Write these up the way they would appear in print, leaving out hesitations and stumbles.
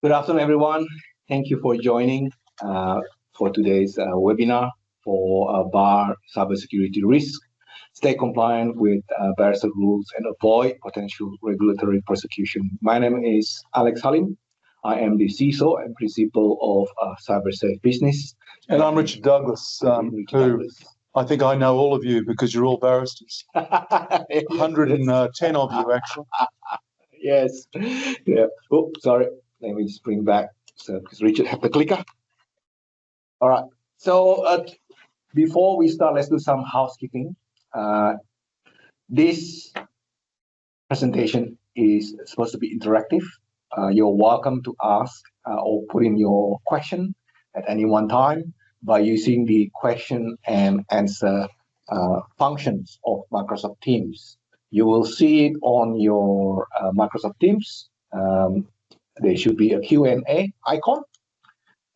Good afternoon, everyone. Thank you for joining for today's webinar for Bar Cybersecurity Risk. Stay compliant with Barristers Rules and avoid potential regulatory prosecution. My name is Alex Halim. I am the CISO and Principal of CyberSafe Business. And I'm Richard Douglas, I think I know all of you because you're all barristers. 110 of you, actually. Yes. Yeah. Oh, sorry. Let me just bring back, so because Richard had the clicker. All right. So before we start, let's do some housekeeping. This presentation is supposed to be interactive. You're welcome to ask or put in your question at any one time by using the question and answer functions of Microsoft Teams. You will see it on your Microsoft Teams. There should be a Q&A icon,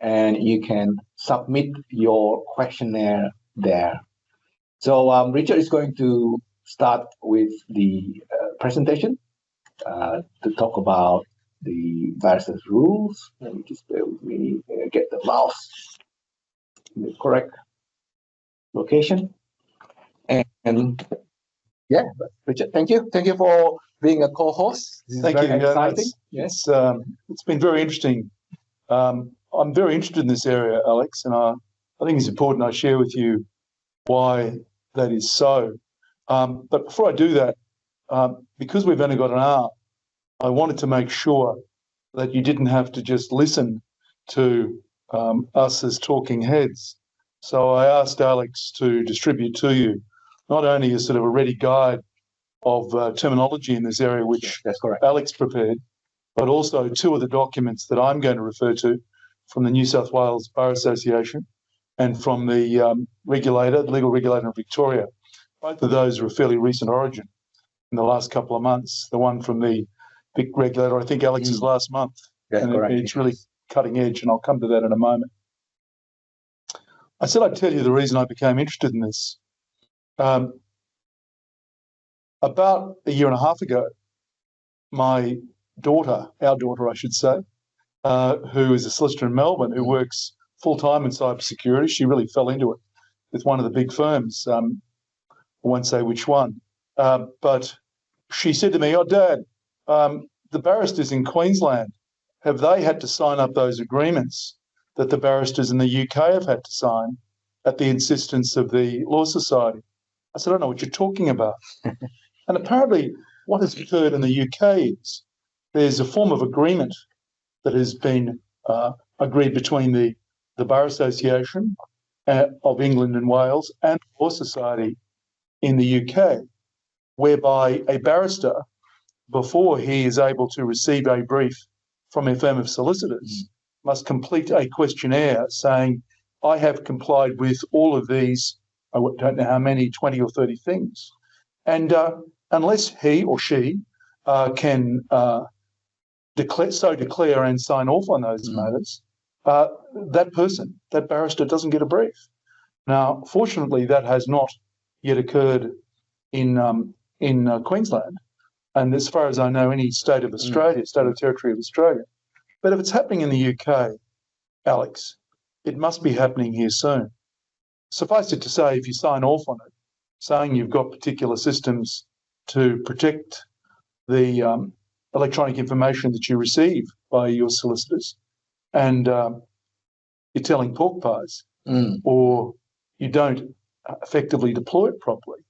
and you can submit your questionnaire there. So Richard is going to start with the presentation to talk about the Barristers Rules. Let me just bear with me, get the mouse in the correct location. And yeah, Richard, thank you. Thank you for being a co-host. Thank you. Exciting. Yes. It's been very interesting. I'm very interested in this area, Alex, and I think it's important I share with you why that is so. But before I do that, because we've only got an hour, I wanted to make sure that you didn't have to just listen to us as talking heads. So I asked Alex to distribute to you not only a sort of a ready guide of terminology in this area, which that's correct, Alex prepared, but also two of the documents that I'm going to refer to from the New South Wales Bar Association and from the legal regulator in Victoria. Both of those are of fairly recent origin in the last couple of months. The one from the big regulator, I think Alex, is last month. That's and correct. It's really cutting edge, and I'll come to that in a moment. I said I'd tell you the reason I became interested in this. About a year and a half ago, my daughter, our daughter, I should say, who is a solicitor in Melbourne, who works full-time in cybersecurity, she really fell into it with one of the big firms. I won't say which one, but she said to me, "Oh, Dad, the barristers in Queensland, have they had to sign up those agreements that the barristers in the UK have had to sign at the insistence of the Law Society?" I said, "I don't know what you're talking about." And apparently what has occurred in the UK is there's a form of agreement that has been agreed between the Bar Association of England and Wales and the Law Society in the UK, whereby a barrister, before he is able to receive a brief from a firm of solicitors, must complete a questionnaire saying, "I have complied with all of these," I don't know how many, 20 or 30 things. And unless he or she can declare and sign off on those matters, that person, that barrister, doesn't get a brief. Now, fortunately, that has not yet occurred in Queensland, and as far as I know, any state of Australia, state or territory of Australia. But if it's happening in the UK, Alex, it must be happening here soon. Suffice it to say, if you sign off on it, saying you've got particular systems to protect the electronic information that you receive by your solicitors, and you're telling pork pies, or you don't effectively deploy it properly,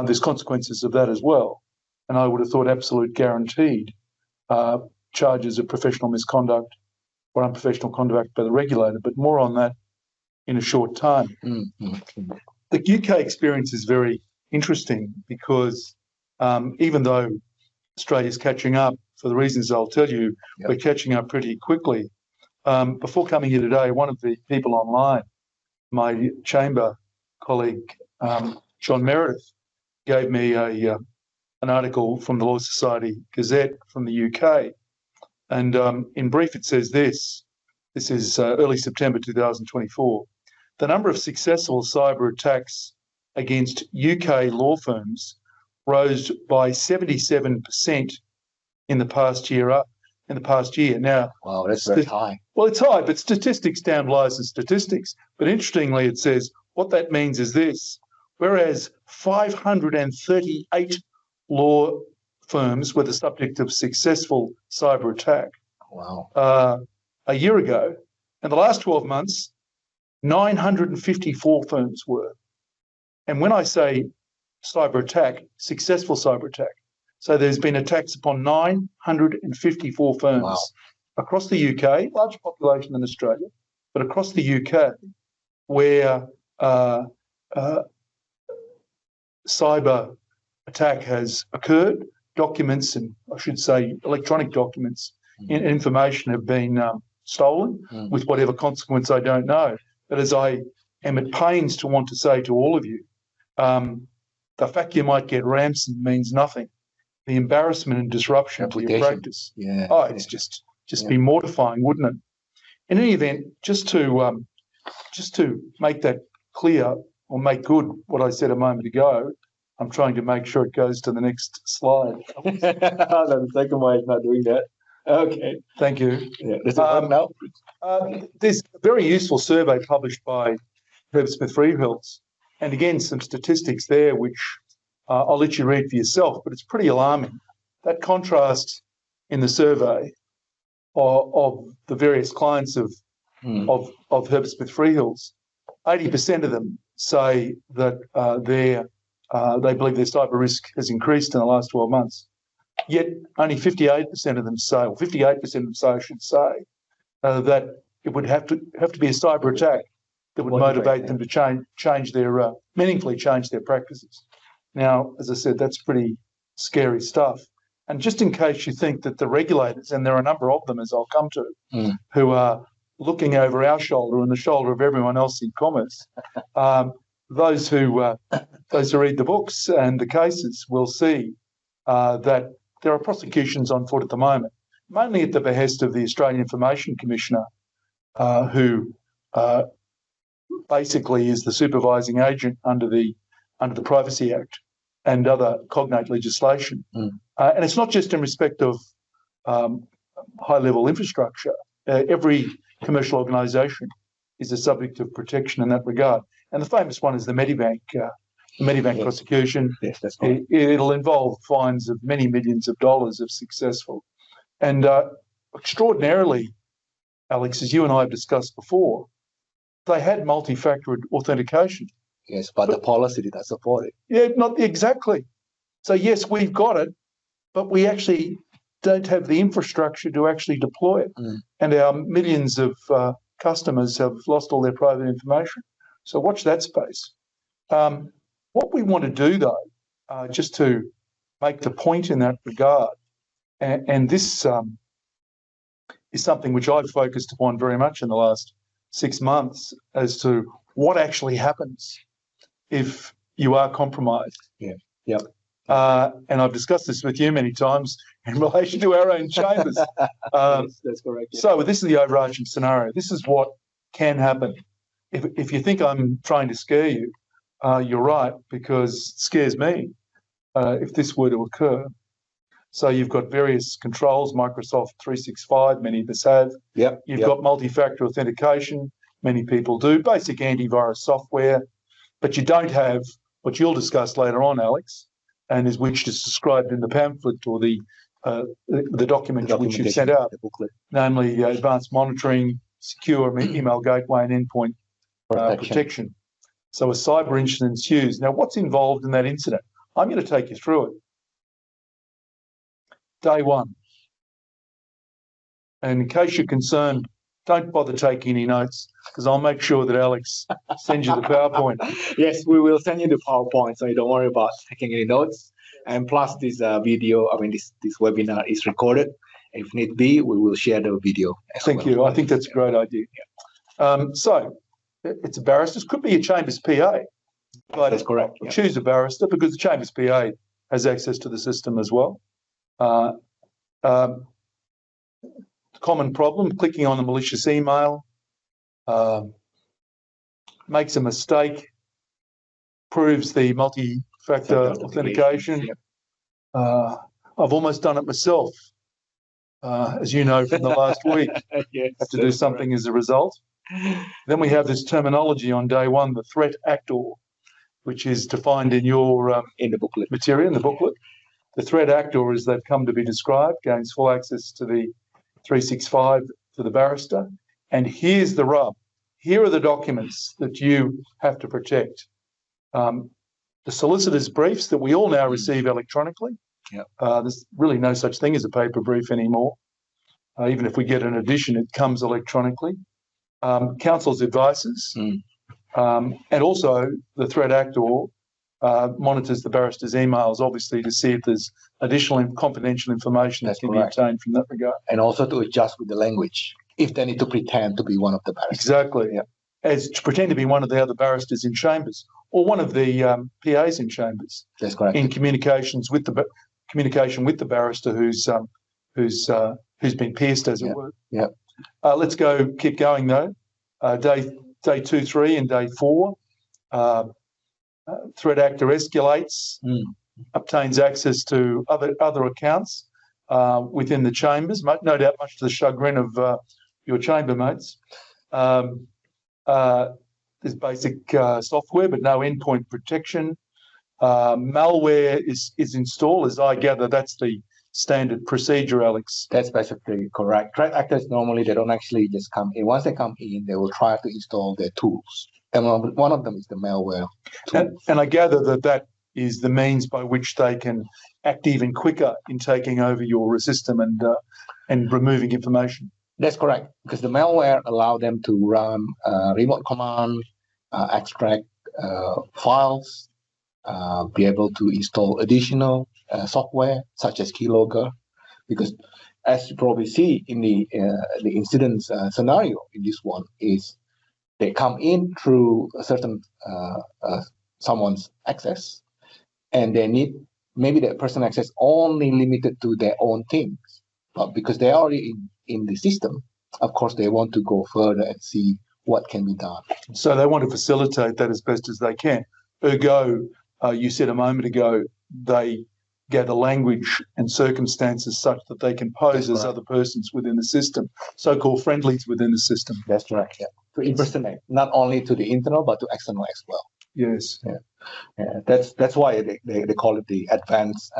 there's consequences of that as well. And I would have thought absolute guaranteed charges of professional misconduct or unprofessional conduct by the regulator, but more on that in a short time. The UK experience is very interesting because even though Australia's catching up, for the reasons I'll tell you, we're catching up pretty quickly. Before coming here today, one of the people online, my chamber colleague, John Meredith, gave me an article from the Law Society Gazette from the UK. And in brief, it says this. This is early September 2024. The number of successful cyber attacks against UK law firms rose by 77% in the past year, in the past year. Now, wow, that's very high. Well, it's high, but statistics down lies in statistics. But interestingly, it says what that means is this: whereas 538 law firms were the subject of successful cyber attack a year ago, in the last 12 months, 954 firms were. And when I say cyber attack, successful cyber attack, so there's been attacks upon 954 firms across the UK, larger population than Australia, but across the UK, where cyber attack has occurred. Documents, and I should say electronic documents, information have been stolen with whatever consequence I don't know. But as I am at pains to want to say to all of you, the fact you might get ransomed means nothing. The embarrassment and disruption to your practice, it's just be mortifying, wouldn't it? In any event, just to make that clear or make good what I said a moment ago, I'm trying to make sure it goes to the next slide. The second way is not doing that. Okay. Thank you. Yeah, does it work now? There's a very useful survey published by Herbert Smith Freehills, and again, some statistics there, which I'll let you read for yourself, but it's pretty alarming. That contrast in the survey of the various clients of Herbert Smith Freehills, 80% of them say that they believe their cyber risk has increased in the last 12 months. Yet only 58% of them say, or 58% of them say, I should say, that it would have to be a cyber attack that would motivate them to change their meaningfully change their practices. Now, as I said, that's pretty scary stuff. And just in case you think that the regulators, and there are a number of them, as I'll come to, who are looking over our shoulder and the shoulder of everyone else in commerce, those who read the books and the cases will see that there are prosecutions on foot at the moment, mainly at the behest of the Australian Information Commissioner, who basically is the supervising agent under the Privacy Act and other cognate legislation. And it's not just in respect of high-level infrastructure. Every commercial organisation is a subject of protection in that regard. And the famous one is the Medibank prosecution. Yes, that's right. It'll involve fines of many millions of dollars if successful. And extraordinarily, Alex, as you and I have discussed before, they had multi-factor authentication. Yes, but the policy did not support it. Yeah, not exactly. So yes, we've got it, but we actually don't have the infrastructure to actually deploy it. And our millions of customers have lost all their private information. So watch that space. What we want to do, though, just to make the point in that regard, and this is something which I've focused upon very much in the last 6 months, as to what actually happens if you are compromised. Yeah. Yep. And I've discussed this with you many times in relation to our own chambers. That's correct. Yeah. So this is the overarching scenario. This is what can happen. If you think I'm trying to scare you, you're right, because it scares me if this were to occur. So you've got various controls, Microsoft 365, many of us have. Yep. You've got multi-factor authentication, many people do, basic antivirus software, but you don't have what you'll discuss later on, Alex, and which is described in the pamphlet or the document which you've sent out, the booklet. namely advanced monitoring, secure email gateway and endpoint protection. So a cyber incident ensues. Now, what's involved in that incident? I'm going to take you through it. Day one. And in case you're concerned, don't bother taking any notes, because I'll make sure that Alex sends you the PowerPoint. Yes, we will send you the PowerPoint, so you don't worry about taking any notes. And plus, this video, this webinar is recorded. If need be, we will share the video. Thank you. I think that's a great idea. So it's a barrister. Could be a Chambers PA, but that's correct. Yeah. Choose a barrister because the Chambers PA has access to the system as well. Common problem, clicking on a malicious email, makes a mistake, proves the multi-factor authentication. Yep. I've almost done it myself. as you know from the last week. Yes, Have to do something as a result. Then we have this terminology on day one, the threat actor, which is defined in your in the booklet material, in the booklet. The threat actor, as they've come to be described, gains full access to the 365 to the barrister. And here's the rub. Here are the documents that you have to protect. The solicitor's briefs that we all now receive electronically. Yep. There's really no such thing as a paper brief anymore. Even if we get an edition, it comes electronically. Counsel's advices. And also the threat actor monitors the barrister's emails, obviously, to see if there's additional confidential information that can be obtained from that regard. And also to adjust with the language, if they need to pretend to be one of the barristers. Exactly. Yeah. As to pretend to be one of the other barristers in chambers, or one of the PAs in chambers. That's correct. In communication with the barrister who's been pierced, as it were. Yeah. Let's keep going though. Day 2, 3, and day 4. Threat actor escalates, obtains access to other accounts within the chambers, no doubt much to the chagrin of your chambermates. There's basic software, but no endpoint protection. Malware is installed, as I gather. That's the standard procedure, Alex. That's basically correct. Threat actors normally they don't actually just come in. Once they come in, they will try to install their tools. And one of them is the malware tool. And I gather that is the means by which they can act even quicker in taking over your system and removing information. That's correct, because the malware allow them to run remote command, extract files, be able to install additional software such as keylogger, because as you probably see in the incident scenario in this one is they come in through a certain someone's access, and they need maybe that person access only limited to their own things, but because they're already in the system, of course they want to go further and see what can be done. So they want to facilitate that as best as they can. Ergo, you said a moment ago, they gather language and circumstances such that they can pose as other persons within the system, so-called friendlies within the system. That's right, yeah. To impersonate, not only to the internal, but to external as well. Yes. Yeah. That's why they call it the advanced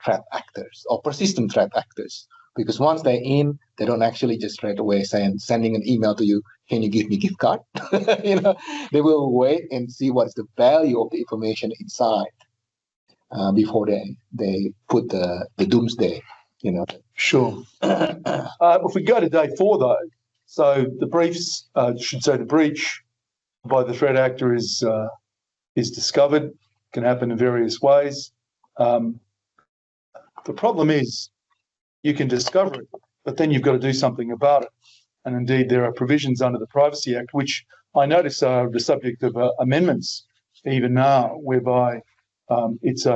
threat actors or persistent threat actors. Because once they're in, they don't actually just straight away sending an email to you, can you give me gift card? They will wait and see what's the value of the information inside before they put the doomsday, Sure. If we go to day 4 though, so the the breach by the threat actor is discovered, can happen in various ways. The problem is you can discover it, but then you've got to do something about it. And indeed, there are provisions under the Privacy Act, which I notice are the subject of amendments even now, whereby it's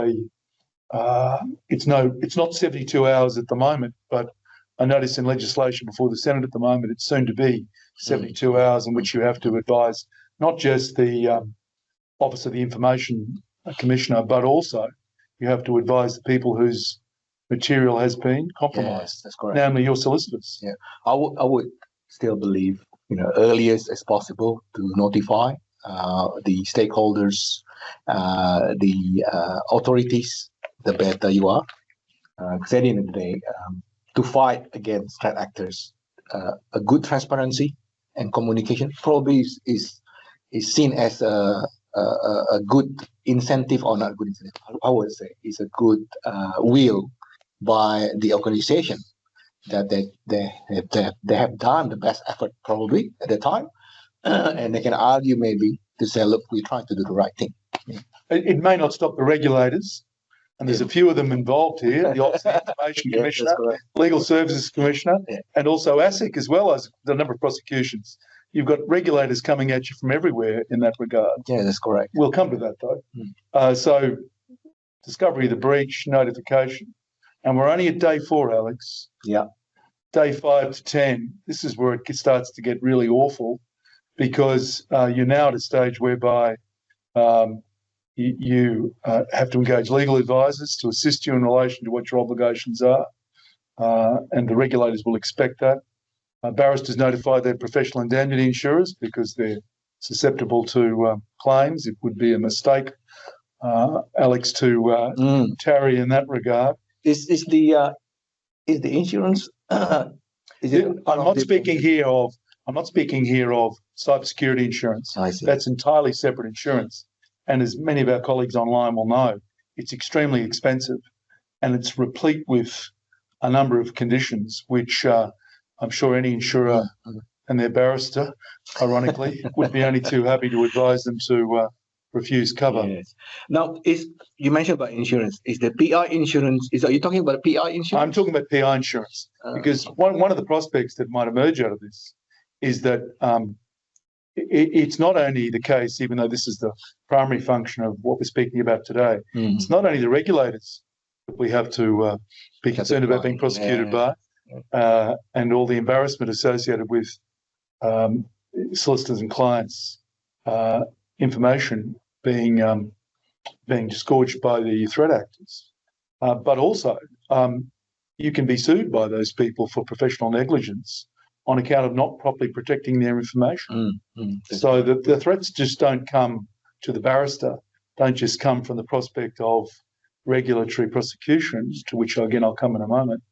not 72 hours at the moment, but I notice in legislation before the Senate at the moment, it's soon to be 72 hours in which you have to advise not just the Office of the Information Commissioner, but also you have to advise the people whose material has been compromised. Yes, that's correct. Namely your solicitors. Yeah, I would still believe, earliest as possible to notify the stakeholders, the authorities, the better you are. Because at the end of the day, to fight against threat actors, a good transparency and communication probably is seen as a good incentive, or not good incentive. I would say is a good will by the organization that they have done the best effort probably at the time, and they can argue maybe to say, look, we're trying to do the right thing. It may not stop the regulators, and there's a few of them involved here, the Office of the Information Commissioner, Legal Services Commissioner, and also ASIC, as well as the number of prosecutions. You've got regulators coming at you from everywhere in that regard. Yeah, that's correct. We'll come to that, though. So discovery of the breach, notification, and we're only at day 4, Alex. Yeah. Day 5 to 10, this is where it starts to get really awful, because you're now at a stage whereby you have to engage legal advisors to assist you in relation to what your obligations are. and the regulators will expect that. Barristers notify their professional indemnity insurers because they're susceptible to claims. It would be a mistake, Alex, to tarry in that regard. Is the insurance? I'm not speaking here of cybersecurity insurance. I see. That's entirely separate insurance, and as many of our colleagues online will know, it's extremely expensive, and it's replete with a number of conditions which I'm sure any insurer and their barrister, ironically, would be only too happy to advise them to refuse cover. Yes. Now, you mentioned about insurance. Is the PI insurance? Are you talking about PI insurance? I'm talking about PI insurance because one of the prospects that might emerge out of this is that it's not only the case, even though this is the primary function of what we're speaking about today, it's not only the regulators that we have to be concerned about being prosecuted by, and all the embarrassment associated with solicitors and clients' information being disgorged by the threat actors, but also you can be sued by those people for professional negligence on account of not properly protecting their information. So the threats just don't come to the barrister, don't just come from the prospect of regulatory prosecutions, to which again I'll come in a moment,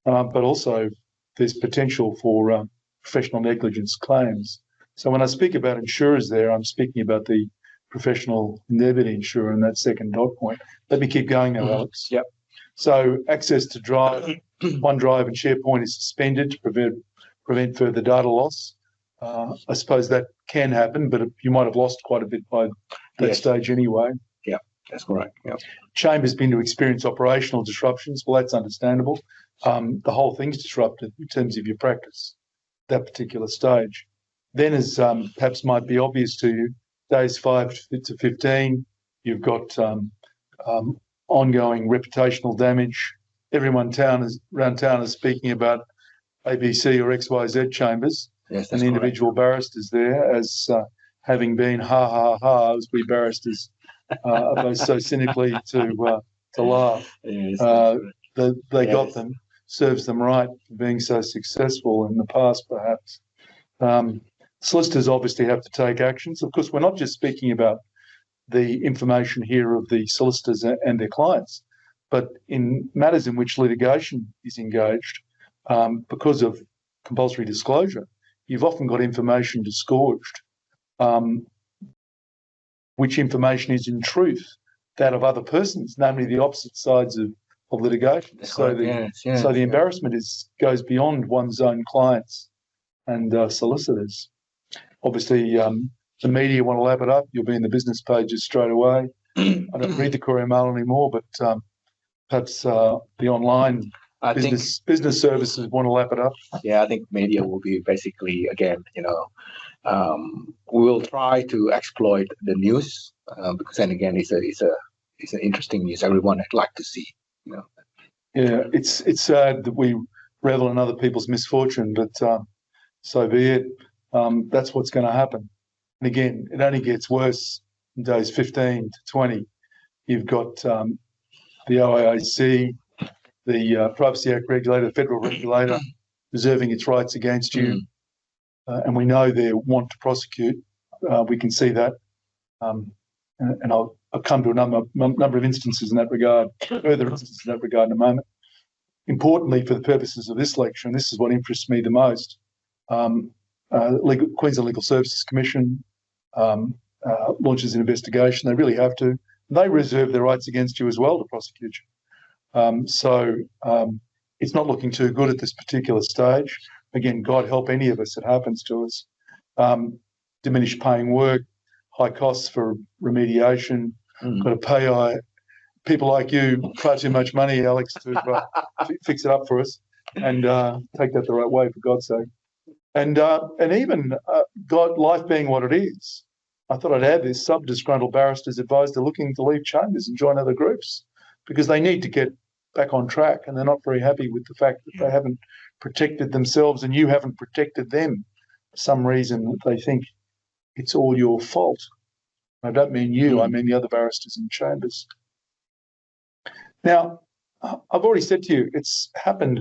but also there's potential for professional negligence claims. So when I speak about insurers there, I'm speaking about the professional indemnity insurer in that second dot point. Let me keep going now, Alex. Yep. So access to OneDrive and SharePoint is suspended to prevent further data loss. I suppose that can happen, but you might have lost quite a bit by that stage anyway. Yeah, that's correct. Yep. Chamber's been to experience operational disruptions. Well, that's understandable. The whole thing's disrupted in terms of your practice, that particular stage. Then, as perhaps might be obvious to you, days 5 to 15, you've got ongoing reputational damage. Everyone around town is speaking about ABC or XYZ Chambers, and the individual barristers there as having been as we barristers are both so cynically to laugh. Yes, They got them, serves them right for being so successful in the past, perhaps. Solicitors obviously have to take actions. Of course, we're not just speaking about the information here of the solicitors and their clients, but in matters in which litigation is engaged, because of compulsory disclosure, you've often got information disgorged, which information is in truth that of other persons, namely the opposite sides of litigation. So the embarrassment goes beyond one's own clients and solicitors. Obviously, the media want to lap it up. You'll be in the business pages straight away. I don't read the Courier Mail anymore, but perhaps the online business services want to lap it up. Yeah, I think media will be basically, again, we will try to exploit the news because then again, it's an interesting news. Everyone would like to see. Yeah, it's sad that we revel in other people's misfortune, but so be it. That's what's going to happen. And again, it only gets worse in days 15 to 20. You've got the OIAC, the Privacy Act regulator, federal regulator, reserving its rights against you. And we know they want to prosecute. We can see that. And I'll come to a number of instances in that regard, further instances in that regard in a moment. Importantly, for the purposes of this lecture, and this is what interests me the most, Queensland Legal Services Commission launches an investigation. They really have to. They reserve their rights against you as well to prosecute you. So it's not looking too good at this particular stage. Again, God help any of us, it happens to us. Diminished paying work, high costs for remediation, got to pay people like you far too much money, Alex, to fix it up for us and take that the right way, for God's sake. And even life being what it is, I thought I'd add this, sub-disgruntled barristers advised are looking to leave chambers and join other groups because they need to get back on track and they're not very happy with the fact that they haven't protected themselves and you haven't protected them for some reason. They think it's all your fault. I don't mean you, I mean the other barristers in chambers. Now, I've already said to you, it's happened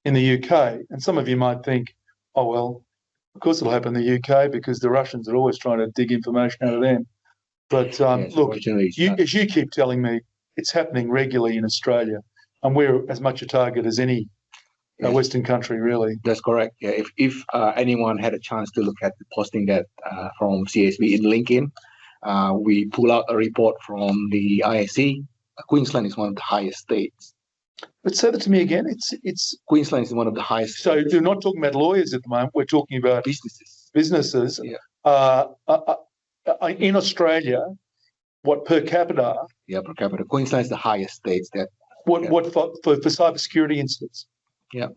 in the UK. And some of you might think, oh, well, of course it'll happen in the UK because the Russians are always trying to dig information out of them. But Yes, look, fortunately, as you keep telling me, it's happening regularly in Australia, and we're as much a target as any yes, Western country, really. that's correct. Yeah, if anyone had a chance to look at the posting that from CSB in LinkedIn, we pull out a report from the ISC. Queensland is one of the highest states. But say that to me again. It's Queensland is one of the highest. So you're not talking about lawyers at the moment. We're talking about businesses. Businesses. Yeah. In Australia, what per capita? Yeah, per capita. Queensland is the highest states that. What for cybersecurity incidents? Yeah.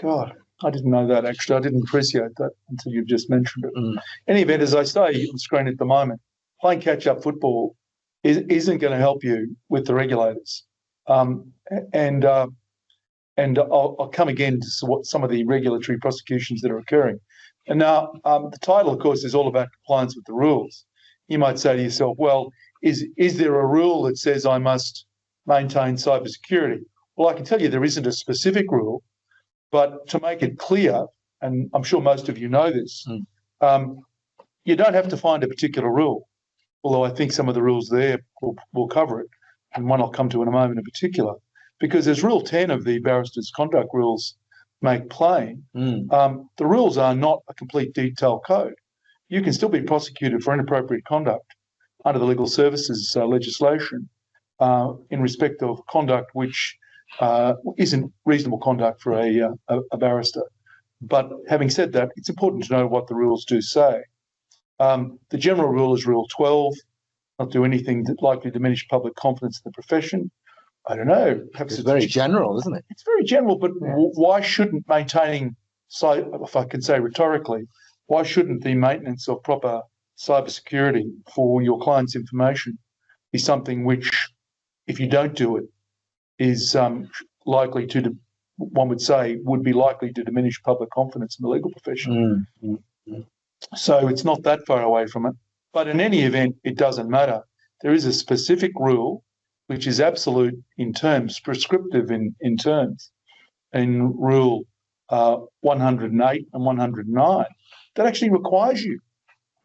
God, I didn't know that actually. I didn't appreciate that until you've just mentioned it. Mm. Any event, as I say on the screen at the moment, playing catch-up football isn't going to help you with the regulators. And I'll come again to what some of the regulatory prosecutions that are occurring. And now the title, of course, is all about compliance with the rules. You might say to yourself, well, is there a rule that says I must maintain cybersecurity? Well, I can tell you there isn't a specific rule, but to make it clear, and I'm sure most of you know this, you don't have to find a particular rule, although I think some of the rules there will cover it, and one I'll come to in a moment in particular, because as Rule 10 of the Barristers' Conduct Rules make plain, the rules are not a complete detailed code. You can still be prosecuted for inappropriate conduct under the legal services legislation in respect of conduct which isn't reasonable conduct for a barrister. But having said that, it's important to know what the rules do say. The general rule is Rule 12, not do anything that likely diminish public confidence in the profession. I don't know. Perhaps it's very general, isn't it? It's very general, but why shouldn't maintaining, if I can say rhetorically, why shouldn't the maintenance of proper cybersecurity for your client's information be something which, if you don't do it, is likely to, one would say, would be likely to diminish public confidence in the legal profession? So it's not that far away from it. But in any event, it doesn't matter. There is a specific rule which is absolute in terms, prescriptive in terms, in Rule 108 and 109, that actually requires you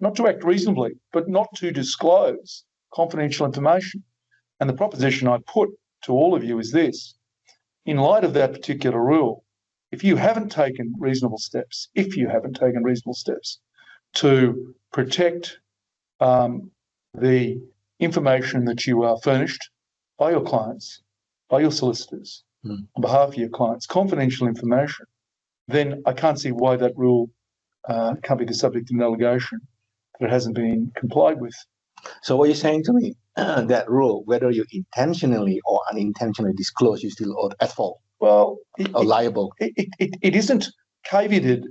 not to act reasonably, but not to disclose confidential information. And the proposition I put to all of you is this: in light of that particular rule, if you haven't taken reasonable steps to protect the information that you are furnished by your clients, by your solicitors, on behalf of your clients, confidential information, then I can't see why that rule can't be the subject of an allegation that it hasn't been complied with. So what you're saying to me, that rule, whether you intentionally or unintentionally disclose, you still are at fault. Well, or liable. It isn't caveated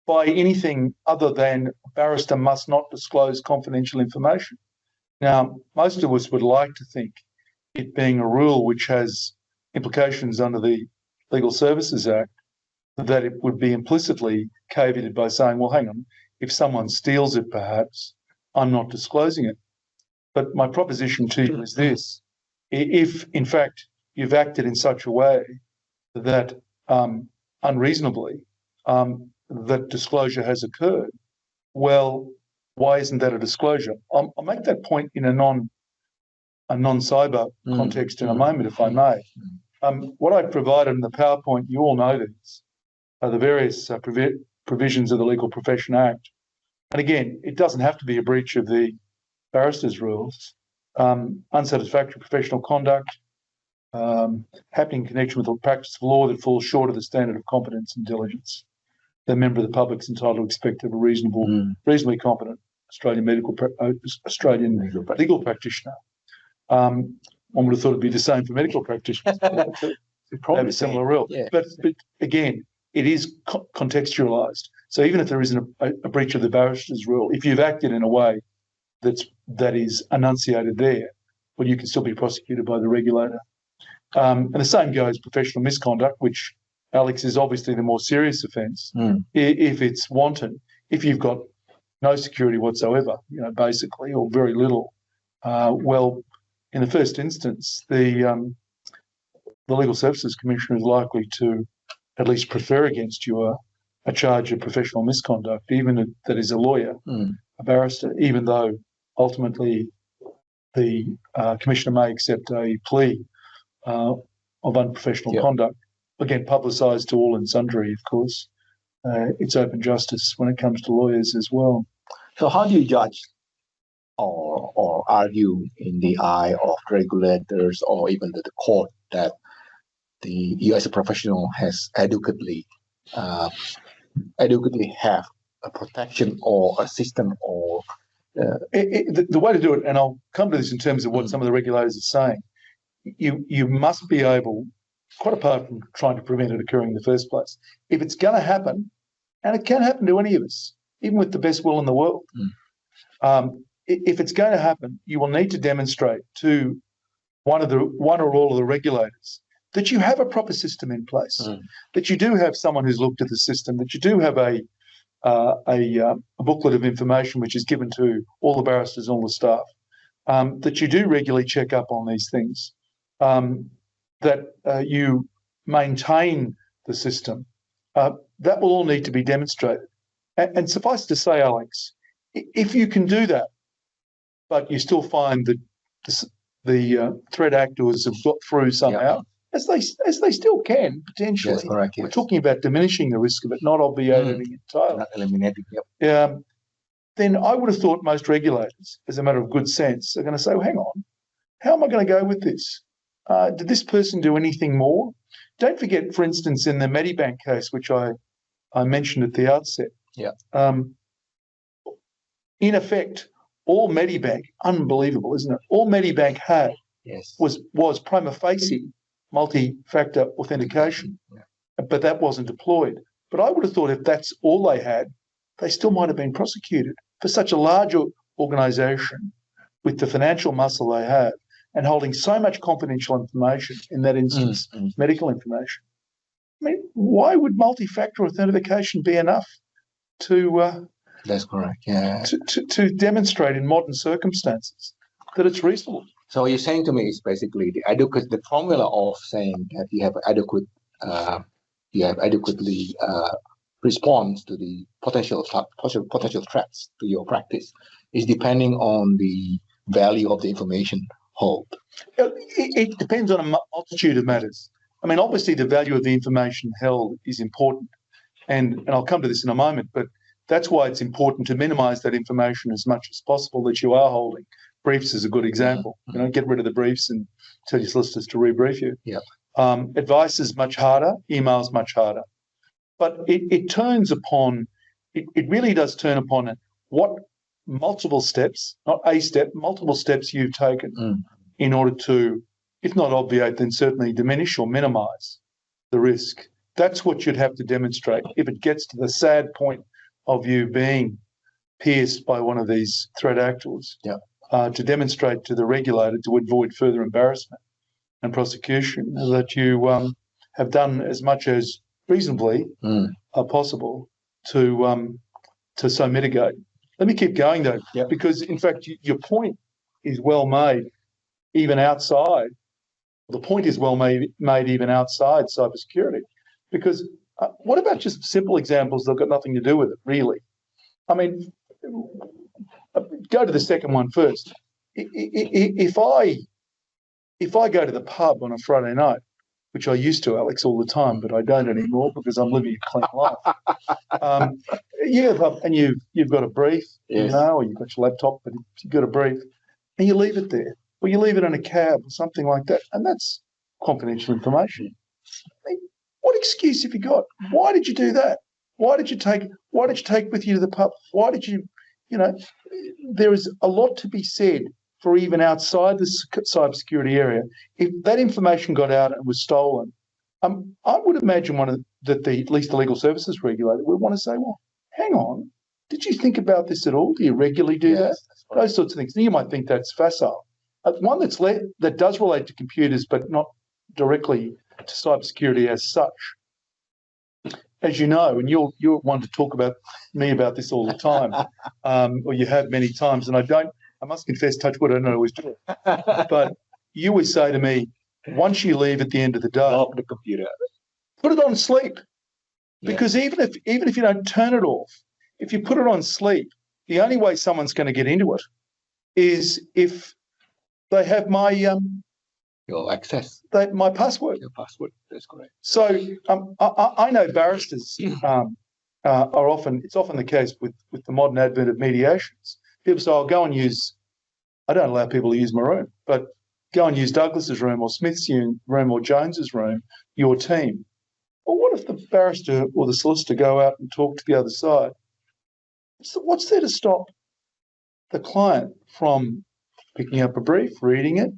by anything other than a barrister must not disclose confidential information. Now, most of us would like to think it being a rule which has implications under the Legal Services Act, that it would be implicitly caveated by saying, well, hang on, if someone steals it, perhaps, I'm not disclosing it. But my proposition to you is this: if, in fact, you've acted in such a way that unreasonably that disclosure has occurred, well, why isn't that a disclosure? I'll make that point in a non-cyber context in a moment, if I may. What I provided in the PowerPoint, you all know these, are the various provisions of the Legal Profession Act. And again, it doesn't have to be a breach of the Barristers Rules. Unsatisfactory professional conduct, happening in connection with the practice of law that falls short of the standard of competence and diligence. The member of the public is entitled to expect of a reasonably competent Australian legal practitioner. One would have thought it'd be the same for medical practitioners. Probably have a similar rule. Yeah. But again, it is contextualised. So even if there isn't a breach of the Barristers Rule, if you've acted in a way that is enunciated there, well, you can still be prosecuted by the regulator. And the same goes professional misconduct, which, Alex, is obviously the more serious offence. If it's wanton, if you've got no security whatsoever, basically, or very little, well, in the first instance, the the Legal Services Commissioner is likely to at least prefer against you a charge of professional misconduct, even that is a lawyer, a barrister, even though ultimately the Commissioner may accept a plea of unprofessional conduct. Again, publicised to all and sundry, of course. It's open justice when it comes to lawyers as well. So how do you judge or argue in the eye of regulators or even the court that you as a professional has adequately have a protection or a system or the way to do it, and I'll come to this in terms of what some of the regulators are saying, you must be able, quite apart from trying to prevent it occurring in the first place, if it's going to happen, and it can happen to any of us, even with the best will in the world, if it's going to happen, you will need to demonstrate to one or all of the regulators that you have a proper system in place, that you do have someone who's looked at the system, that you do have a booklet of information which is given to all the barristers, all the staff, that you do regularly check up on these things, that you maintain the system. That will all need to be demonstrated. And suffice to say, Alex, if you can do that, but you still find that the threat actors have got through somehow, as they still can potentially. Yes, correct, yes. We're talking about diminishing the risk of it, not obviating it entirely. Not eliminating. Then I would have thought most regulators, as a matter of good sense, are going to say, well, hang on, how am I going to go with this? Did this person do anything more? Don't forget, for instance, in the Medibank case, which I mentioned at the outset, in effect, all Medibank, unbelievable, isn't it? All Medibank had was prima facie multi-factor authentication, but that wasn't deployed. But I would have thought if that's all they had, they still might have been prosecuted for such a large organisation with the financial muscle they have and holding so much confidential information, in that instance, medical information. I mean, why would multi-factor authentication be enough to that's correct, yeah. To demonstrate in modern circumstances that it's reasonable? So what you're saying to me is basically the formula of saying that you have adequately response to the potential threats to your practice is depending on the value of the information held. It depends on a multitude of matters. I mean, obviously the value of the information held is important, and I'll come to this in a moment, but that's why it's important to minimise that information as much as possible that you are holding. Briefs is a good example. You know, get rid of the briefs and tell your solicitors to rebrief you. Advice is much harder, email's much harder. But it turns upon, it really does turn upon what multiple steps, not a step, multiple steps you've taken in order to, if not obviate, then certainly diminish or minimise the risk. That's what you'd have to demonstrate if it gets to the sad point of you being pierced by one of these threat actors, to demonstrate to the regulator to avoid further embarrassment and prosecution that you have done as much as reasonably possible to so mitigate. Let me keep going though, because in fact your point is well made, even outside. The point is well made even outside cybersecurity, because what about just simple examples that've got nothing to do with it, really? I mean, go to the second one first. If I go to the pub on a Friday night, which I used to, Alex, all the time, but I don't anymore because I'm living a clean life. You've got a brief, you know, or you've got your laptop, but you've got a brief, and you leave it there, or you leave it in a cab or something like that, and that's confidential information. I mean, what excuse have you got? Why did you do that? Why did you take with you to the pub? Why did you, there is a lot to be said for even outside the cybersecurity area. If that information got out and was stolen, I would imagine at least the legal services regulator would want to say, well, hang on, did you think about this at all? Do you regularly do that? Those sorts of things. You might think that's facile. One that does relate to computers, but not directly to cybersecurity as such. As you know, and you're one to talk about me about this all the time, or you have many times, and I must confess, touch wood, I don't always do it. But you would say to me, once you leave at the end of the day, Lock the computer. put it on sleep. Yeah. Because even if you don't turn it off, if you put it on sleep, the only way someone's going to get into it is if they have my Your access. my password. Your password. That's correct. So I know barristers are often, it's often the case with the modern advent of mediations. People say, "I'll go and use." I don't allow people to use my room, but go and use Douglas's room or Smith's room or Jones's room, your team. Well, what if the barrister or the solicitor go out and talk to the other side? What's there to stop the client from picking up a brief, reading it,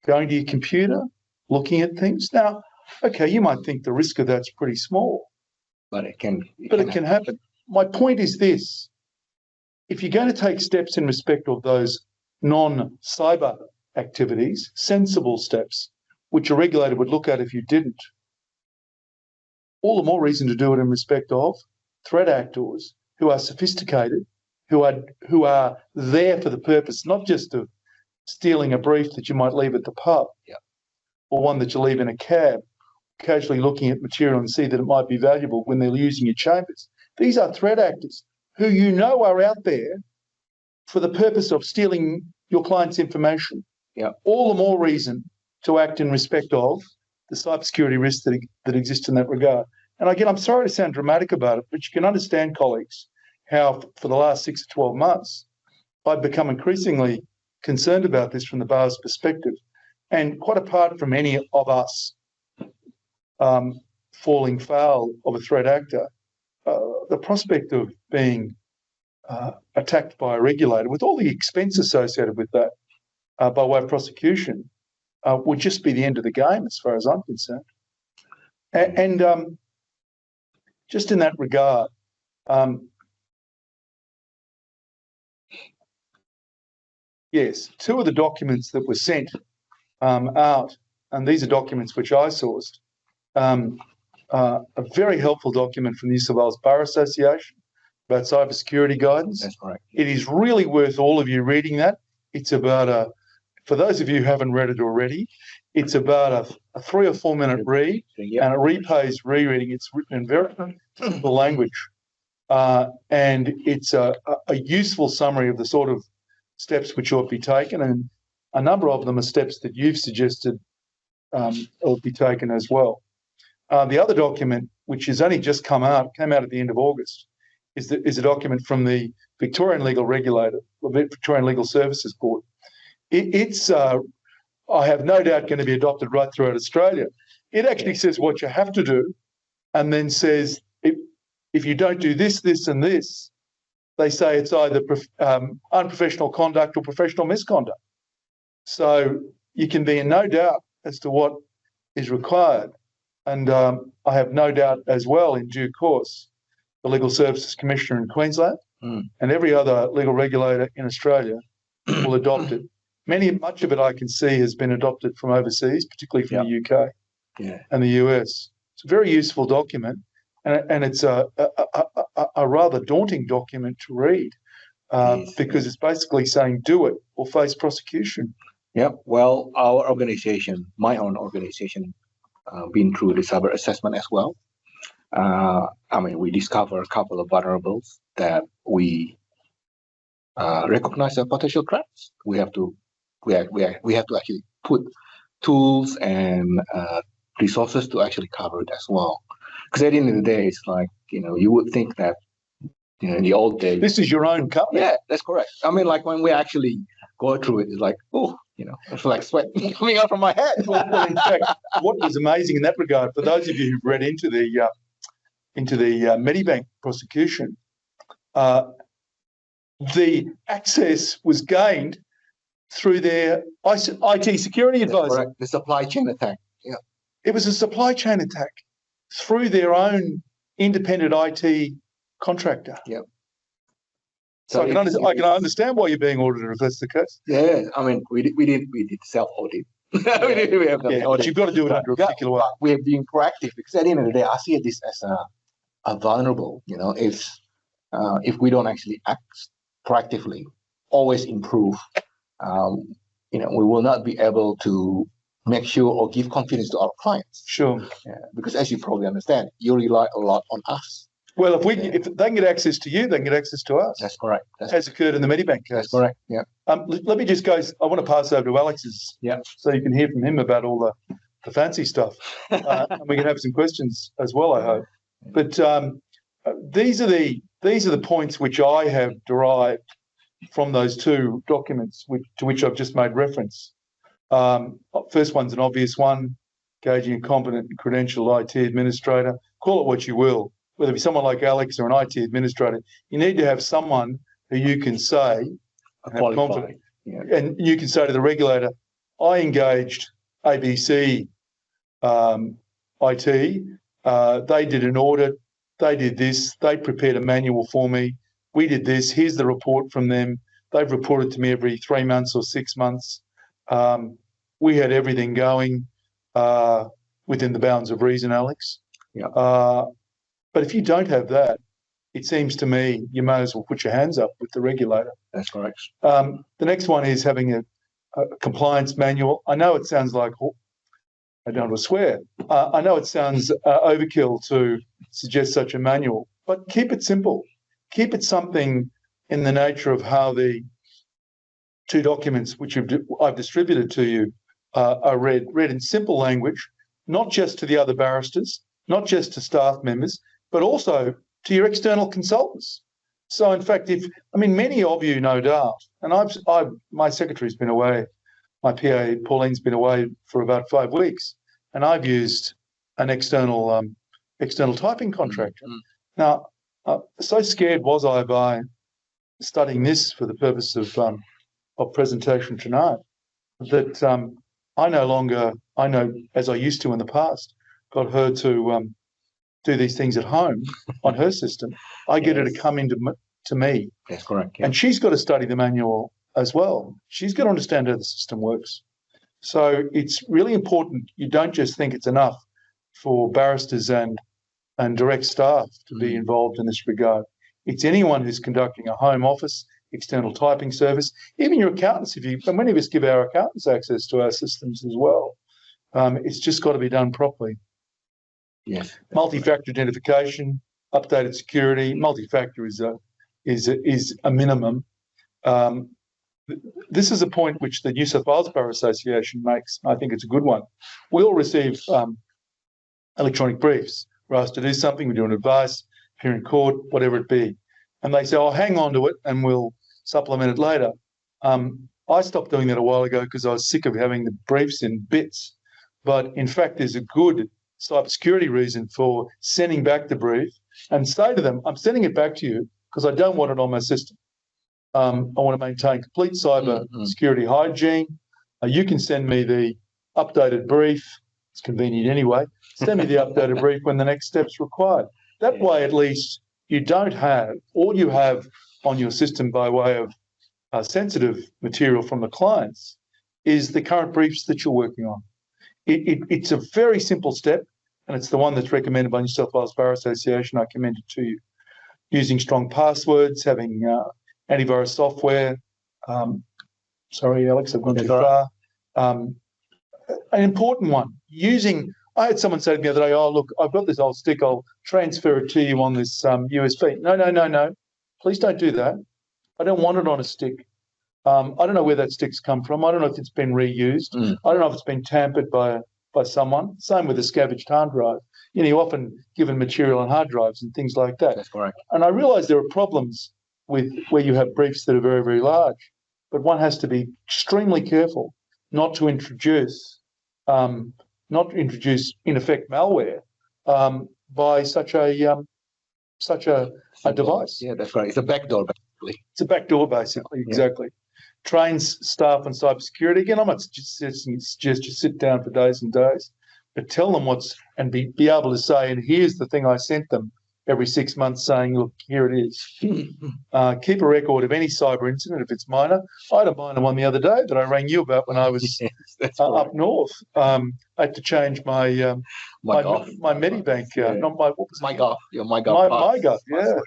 going to your computer, looking at things? Now, okay, you might think the risk of that's pretty small, But it can happen. My point is this: if you're going to take steps in respect of those non-cyber activities, sensible steps, which a regulator would look at if you didn't, all the more reason to do it in respect of threat actors who are sophisticated, who are there for the purpose not just of stealing a brief that you might leave at the pub, or one that you leave in a cab, casually looking at material and see that it might be valuable when they're using your chambers. These are threat actors who you know are out there for the purpose of stealing your client's information. Yeah. All the more reason to act in respect of the cybersecurity risks that exist in that regard. And again, I'm sorry to sound dramatic about it, but you can understand, colleagues, how for the last 6 to 12 months, I've become increasingly concerned about this from the bar's perspective. And quite apart from any of us falling foul of a threat actor, the prospect of being attacked by a regulator with all the expense associated with that by way of prosecution would just be the end of the game as far as I'm concerned. And just in that regard, yes, 2 of the documents that were sent out, and these are documents which I sourced, a very helpful document from the New South Wales Bar Association about cybersecurity guidance. That's correct. It is really worth all of you reading that. It's about for those of you who haven't read it already, it's about a 3 or 4 minute read, and it repays rereading. It's written in very simple language, and it's a useful summary of the sort of steps which ought to be taken, and a number of them are steps that you've suggested ought to be taken as well. The other document, which has only just came out at the end of August, is a document from the Victorian Legal Regulator, the Victorian Legal Services Board. It's I have no doubt going to be adopted right throughout Australia. It actually says what you have to do, and then says if you don't do this, this, and this, they say it's either unprofessional conduct or professional misconduct. So you can be in no doubt as to what is required. And I have no doubt as well, in due course, the Legal Services Commissioner in Queensland and every other legal regulator in Australia will adopt it. Much of it I can see has been adopted from overseas, particularly from the UK and the US. It's a very useful document, and it's a rather daunting document to read because it's basically saying do it or face prosecution. Yeah, well, our organization, my own organization, been through the cyber assessment as well. We discover a couple of vulnerables that we recognize as potential threats. We have to actually put tools and resources to actually cover it as well. Because at the end of the day, it's like, you would think that, in the old days. This is your own company. Yeah, that's correct. Like when we actually go through it, it's like, it's like sweat coming out from my head. Well, in fact, what was amazing in that regard, for those of you who've read into the Medibank prosecution, the access was gained through their IT security advisor. Correct. The supply chain attack. Yeah. It was a supply chain attack through their own independent IT contractor. Yeah. So I can understand why you're being audited if that's the case. Yeah, we did self audit. But you've got to do it under a particular way. We're being proactive because at the end of the day, I see this as a vulnerable. If we don't actually act proactively, always improve, we will not be able to make sure or give confidence to our clients. Sure. Yeah, because as you probably understand, you rely a lot on us. Well, if they can get access to you, they can get access to us. That's correct. As occurred in the Medibank case. That's correct. Yeah. Let me just go. I want to pass over to Alex's. Yeah. So you can hear from him about all the fancy stuff, and we can have some questions as well, I hope. But these are the points which I have derived from those two documents, to which I've just made reference. First one's an obvious one: engaging a competent and credentialed IT administrator. Call it what you will. Whether it be someone like Alex or an IT administrator, you need to have someone who you can say, have confidence, and you can say to the regulator, I engaged ABC IT, they did an audit, they did this, they prepared a manual for me, we did this, here's the report from them, they've reported to me every 3 months or 6 months. We had everything going within the bounds of reason, Alex. Yeah. But if you don't have that, it seems to me you may as well put your hands up with the regulator. That's correct. The next one is having a compliance manual. I know it sounds like, I don't want to swear, I know it sounds overkill to suggest such a manual, but keep it simple. Keep it something in the nature of how the two documents which I've distributed to you are read in simple language, not just to the other barristers, not just to staff members, but also to your external consultants. So, in fact, many of you, no doubt, and my secretary's been away, my PA Pauline's been away for about 5 weeks, and I've used an external typing contractor. Mm-hmm. Now, so scared was I by studying this for the purpose of presentation tonight that I know, as I used to in the past, got her to do these things at home on her system. I get her to come to me. That's correct. Yeah. And she's got to study the manual as well. She's got to understand how the system works. So it's really important you don't just think it's enough for barristers and direct staff to be involved in this regard. It's anyone who's conducting a home office, external typing service, even your accountants. And many of us give our accountants access to our systems as well. It's just got to be done properly. Yes. Multi-factor identification, updated security. Multi-factor is a minimum. This is a point which the New South Wales Bar Association makes. I think it's a good one. We all receive electronic briefs. We're asked to do something. We do an advice, appear in court, whatever it be, and they say, "Oh, hang on to it, and we'll supplement it later." I stopped doing that a while ago because I was sick of having the briefs in bits. But in fact, there's a good cybersecurity reason for sending back the brief and say to them, I'm sending it back to you because I don't want it on my system. I want to maintain complete cyber security hygiene. You can send me the updated brief. It's convenient anyway. Send me the updated brief when the next step's required. That way, at least, you don't have, all you have on your system by way of sensitive material from the clients is the current briefs that you're working on. It's a very simple step, and it's the one that's recommended by New South Wales Bar Association. I commend it to you. Using strong passwords, having antivirus software. Sorry, Alex, I've gone too far. An important one, I had someone say to me the other day, oh, look, I've got this old stick, I'll transfer it to you on this USB. No. Please don't do that. I don't want it on a stick. I don't know where that stick's come from. I don't know if it's been reused. I don't know if it's been tampered by someone. Same with a scavenged hard drive. You're often given material on hard drives and things like that. That's correct. And I realise there are problems with where you have briefs that are very, very large, but one has to be extremely careful not to introduce, in effect, malware by such a device. Yeah, that's right. It's a backdoor, basically. It's a backdoor, basically. Exactly. Trains staff on cybersecurity. Again, I'm not suggesting you sit down for days and days, but tell them and be able to say, and here's the thing I sent them every 6 months saying, look, here it is. Keep a record of any cyber incident if it's minor. I had a minor one the other day that I rang you about when I was up north. I had to change my Medibank. MyGov. Your MyGov. MyGov, yeah.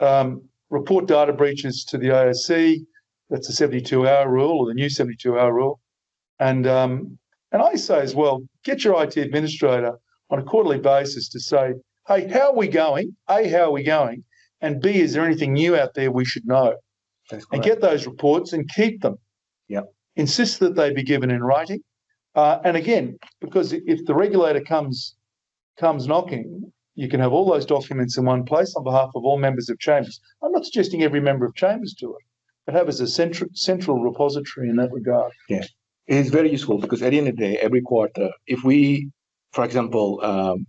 Yes. Report data breaches to the AOC. That's the 72-hour rule, or the new 72-hour rule. And And I say as well, get your IT administrator on a quarterly basis to say, hey, how are we going? A, how are we going? And B, is there anything new out there we should know? And get those reports and keep them. Yep. Insist that they be given in writing. And again, because if the regulator comes knocking, you can have all those documents in one place on behalf of all members of Chambers. I'm not suggesting every member of Chambers do it, but have as a central repository in that regard. Yeah, it's very useful because at the end of the day, every quarter, if we, for example,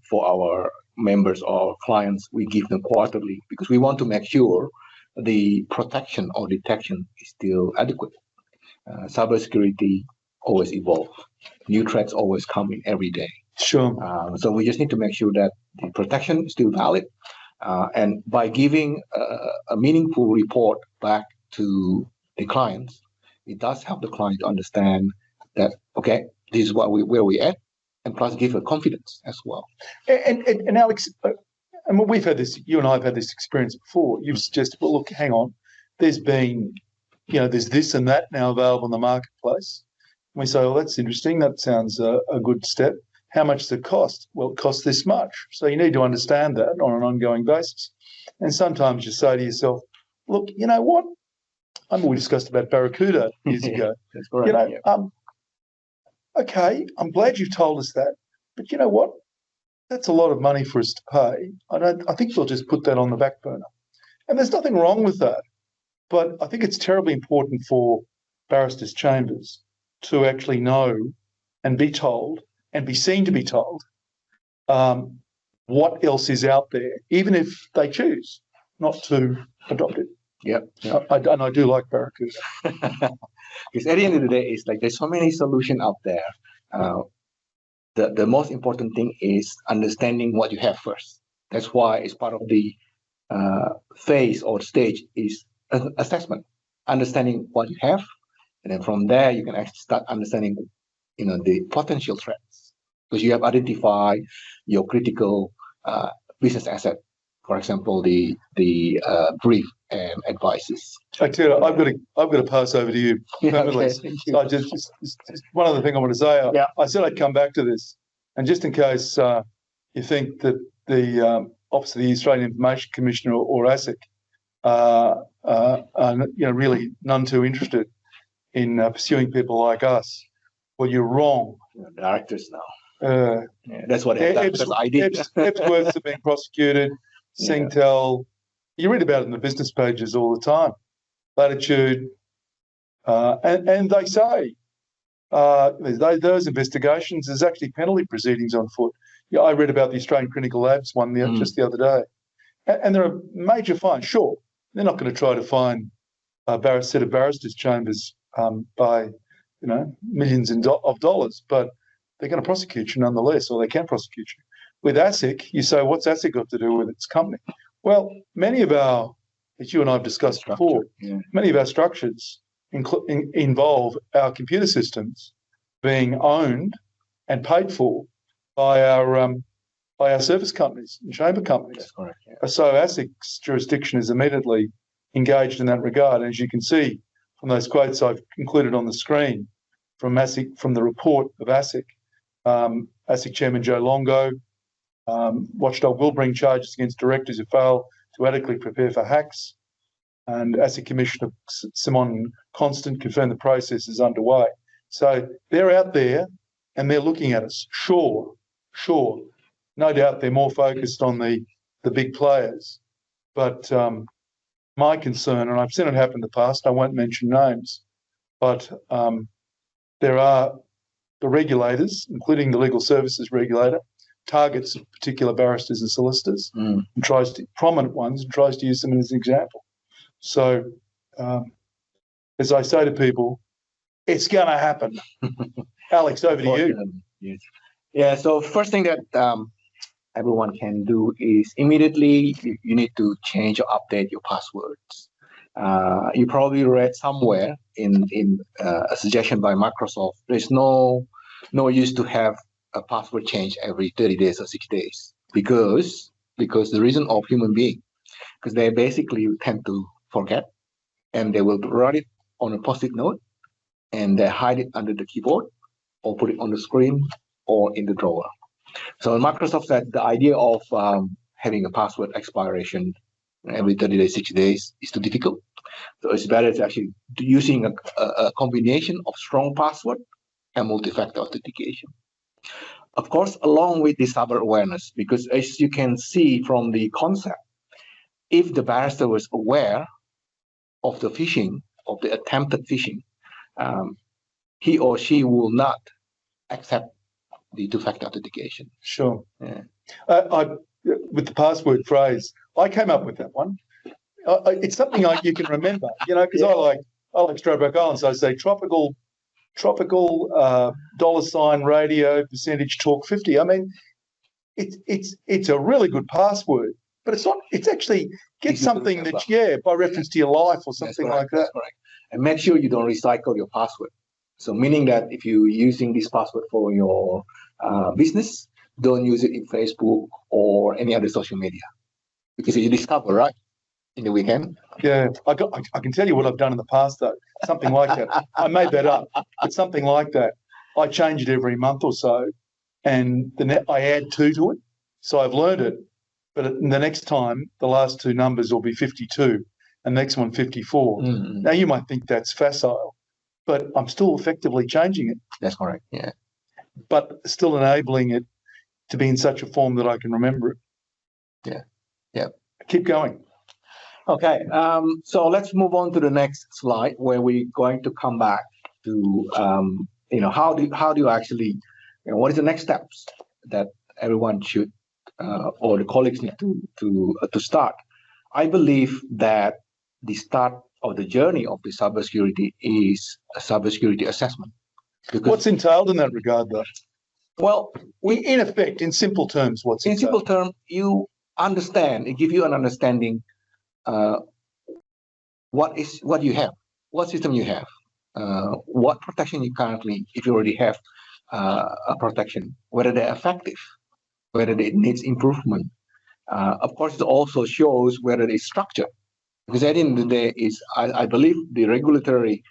for our members or clients, we give them quarterly because we want to make sure the protection or detection is still adequate. Cybersecurity always evolve. New threats always come in every day. Sure. So we just need to make sure that the protection is still valid. And by giving a meaningful report back to the clients, it does help the client to understand that, okay, this is where we at, and plus give a confidence as well. And Alex, I mean, we've had this, you and I have had this experience before. You've suggested, well, look, hang on, there's been, there's this and that now available in the marketplace. And we say, well, that's interesting. That sounds a good step. How much does it cost? Well, it costs this much. So you need to understand that on an ongoing basis. And sometimes you say to yourself, look, you know what? I mean, we discussed about Barracuda years ago. That's correct. Okay, I'm glad you've told us that. But you know what? That's a lot of money for us to pay. I think we'll just put that on the back burner. And there's nothing wrong with that. But I think it's terribly important for Barristers Chambers to actually know and be told and be seen to be told what else is out there, even if they choose not to adopt it. Yep. And I do like Barracuda. Because at the end of the day, it's like there's so many solutions out there. The most important thing is understanding what you have first. That's why it's part of the phase or stage is assessment, understanding what you have, and then from there you can actually start understanding, the potential threats because you have identified your critical business asset. For example, the brief and advices. Actually, I've got to pass over to you permanently. Okay, thank you. So just one other thing I want to say. I said I'd come back to this, and just in case you think that the Office of the Australian Information Commissioner or ASIC are really none too interested in pursuing people like us, well, you're wrong. Directors now. That's what I did. Epsworths are being prosecuted. Singtel, you read about it in the business pages all the time. Latitude, and they say those investigations, there's actually penalty proceedings on foot. I read about the Australian Clinical Labs one just the other day, and there are major fines. Sure, they're not going to try to fine a set of barristers' chambers by millions of dollars, but they're going to prosecute you nonetheless, or they can prosecute you. With ASIC, you say, what's ASIC got to do with its company? Well, many of our, as you and I have discussed before, many of our structures involve our computer systems being owned and paid for by our service companies and chamber companies. That's correct. So ASIC's jurisdiction is immediately engaged in that regard. And as you can see from those quotes I've included on the screen from ASIC, from the report of ASIC, ASIC Chairman Joe Longo, Watchdog will bring charges against directors who fail to adequately prepare for hacks. And ASIC Commissioner Simon Constant confirmed the process is underway. So they're out there and they're looking at us. Sure. No doubt they're more focused on the big players. But my concern, and I've seen it happen in the past, I won't mention names, but there are the regulators, including the legal services regulator, targets particular barristers and solicitors, and prominent ones, and tries to use them as an example. So, as I say to people, it's going to happen. Alex, over to you. Yes. Yeah. So first thing that everyone can do is immediately you need to change or update your passwords. You probably read somewhere in a suggestion by Microsoft. There's no use to have a password change every 30 days or 60 days because the reason of human being, because they basically tend to forget and they will write it on a post-it note and they hide it under the keyboard or put it on the screen or in the drawer. So Microsoft said the idea of having a password expiration every 30 days, 60 days is too difficult. So it's better to actually using a combination of strong password and multi-factor authentication. Of course, along with the cyber awareness, because as you can see from the concept, if the barrister was aware of the phishing, of the attempted phishing, he or she will not accept the two-factor authentication. Sure. Yeah. With the password phrase, I came up with that one. It's something you can remember, because I like Stradbroke Island, so I say tropical $radio percentage talk 50. I mean, it's a really good password, but it's not. It's actually get something that by reference to your life or something like that. That's correct. And make sure you don't recycle your password. So meaning that if you're using this password for your business, don't use it in Facebook or any other social media, because you discover, right, in the weekend. Yeah, I can tell you what I've done in the past, though. Something like that. I made that up, but something like that. I change it every month or so, and I add 2 to it. So I've learned it, but the next time, the last 2 numbers will be 52, and the next one 54. Mm-hmm. Now, you might think that's facile, but I'm still effectively changing it. That's correct, yeah. But still enabling it to be in such a form that I can remember it. Yeah. Keep going. Okay, so let's move on to the next slide, where we're going to come back to how do you actually, what is the next steps that everyone should or the colleagues need to start. I believe that the start of the journey of the cybersecurity is a cybersecurity assessment. What's entailed in that regard, though? Well, in effect, in simple terms, what's entailed? In simple terms, you understand, it gives you an understanding what you have, what system you have, what protection you currently, if you already have a protection, whether they're effective, whether it needs improvement. Of course, it also shows whether it's structured, because at the end of the day, I believe the regulatory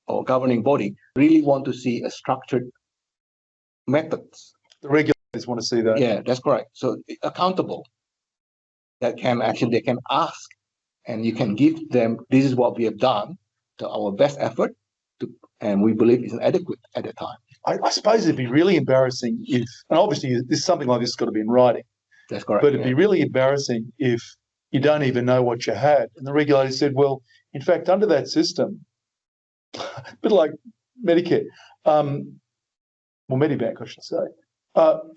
or governing body really want to see a structured methods. The regulators want to see that. Yeah, that's correct. So accountable. They can ask, and you can give them, this is what we have done to our best effort, and we believe it's adequate at the time. I suppose it'd be really embarrassing if, and obviously something like this has got to be in writing. That's correct. But it'd be really embarrassing if you don't even know what you had. And the regulator said, well, in fact, under that system, a bit like Medicare, well, Medibank, I should say,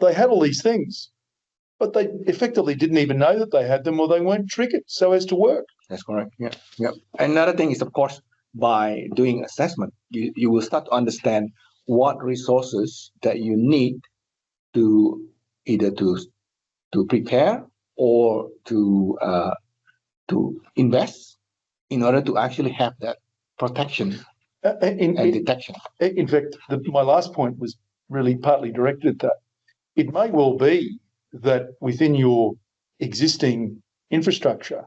they had all these things, but they effectively didn't even know that they had them, or they weren't triggered so as to work. That's correct. Yeah. Another thing is, of course, by doing assessment, you will start to understand what resources that you need to either to prepare or to invest in order to actually have that protection and detection. In fact, my last point was really partly directed at that. It may well be that within your existing infrastructure,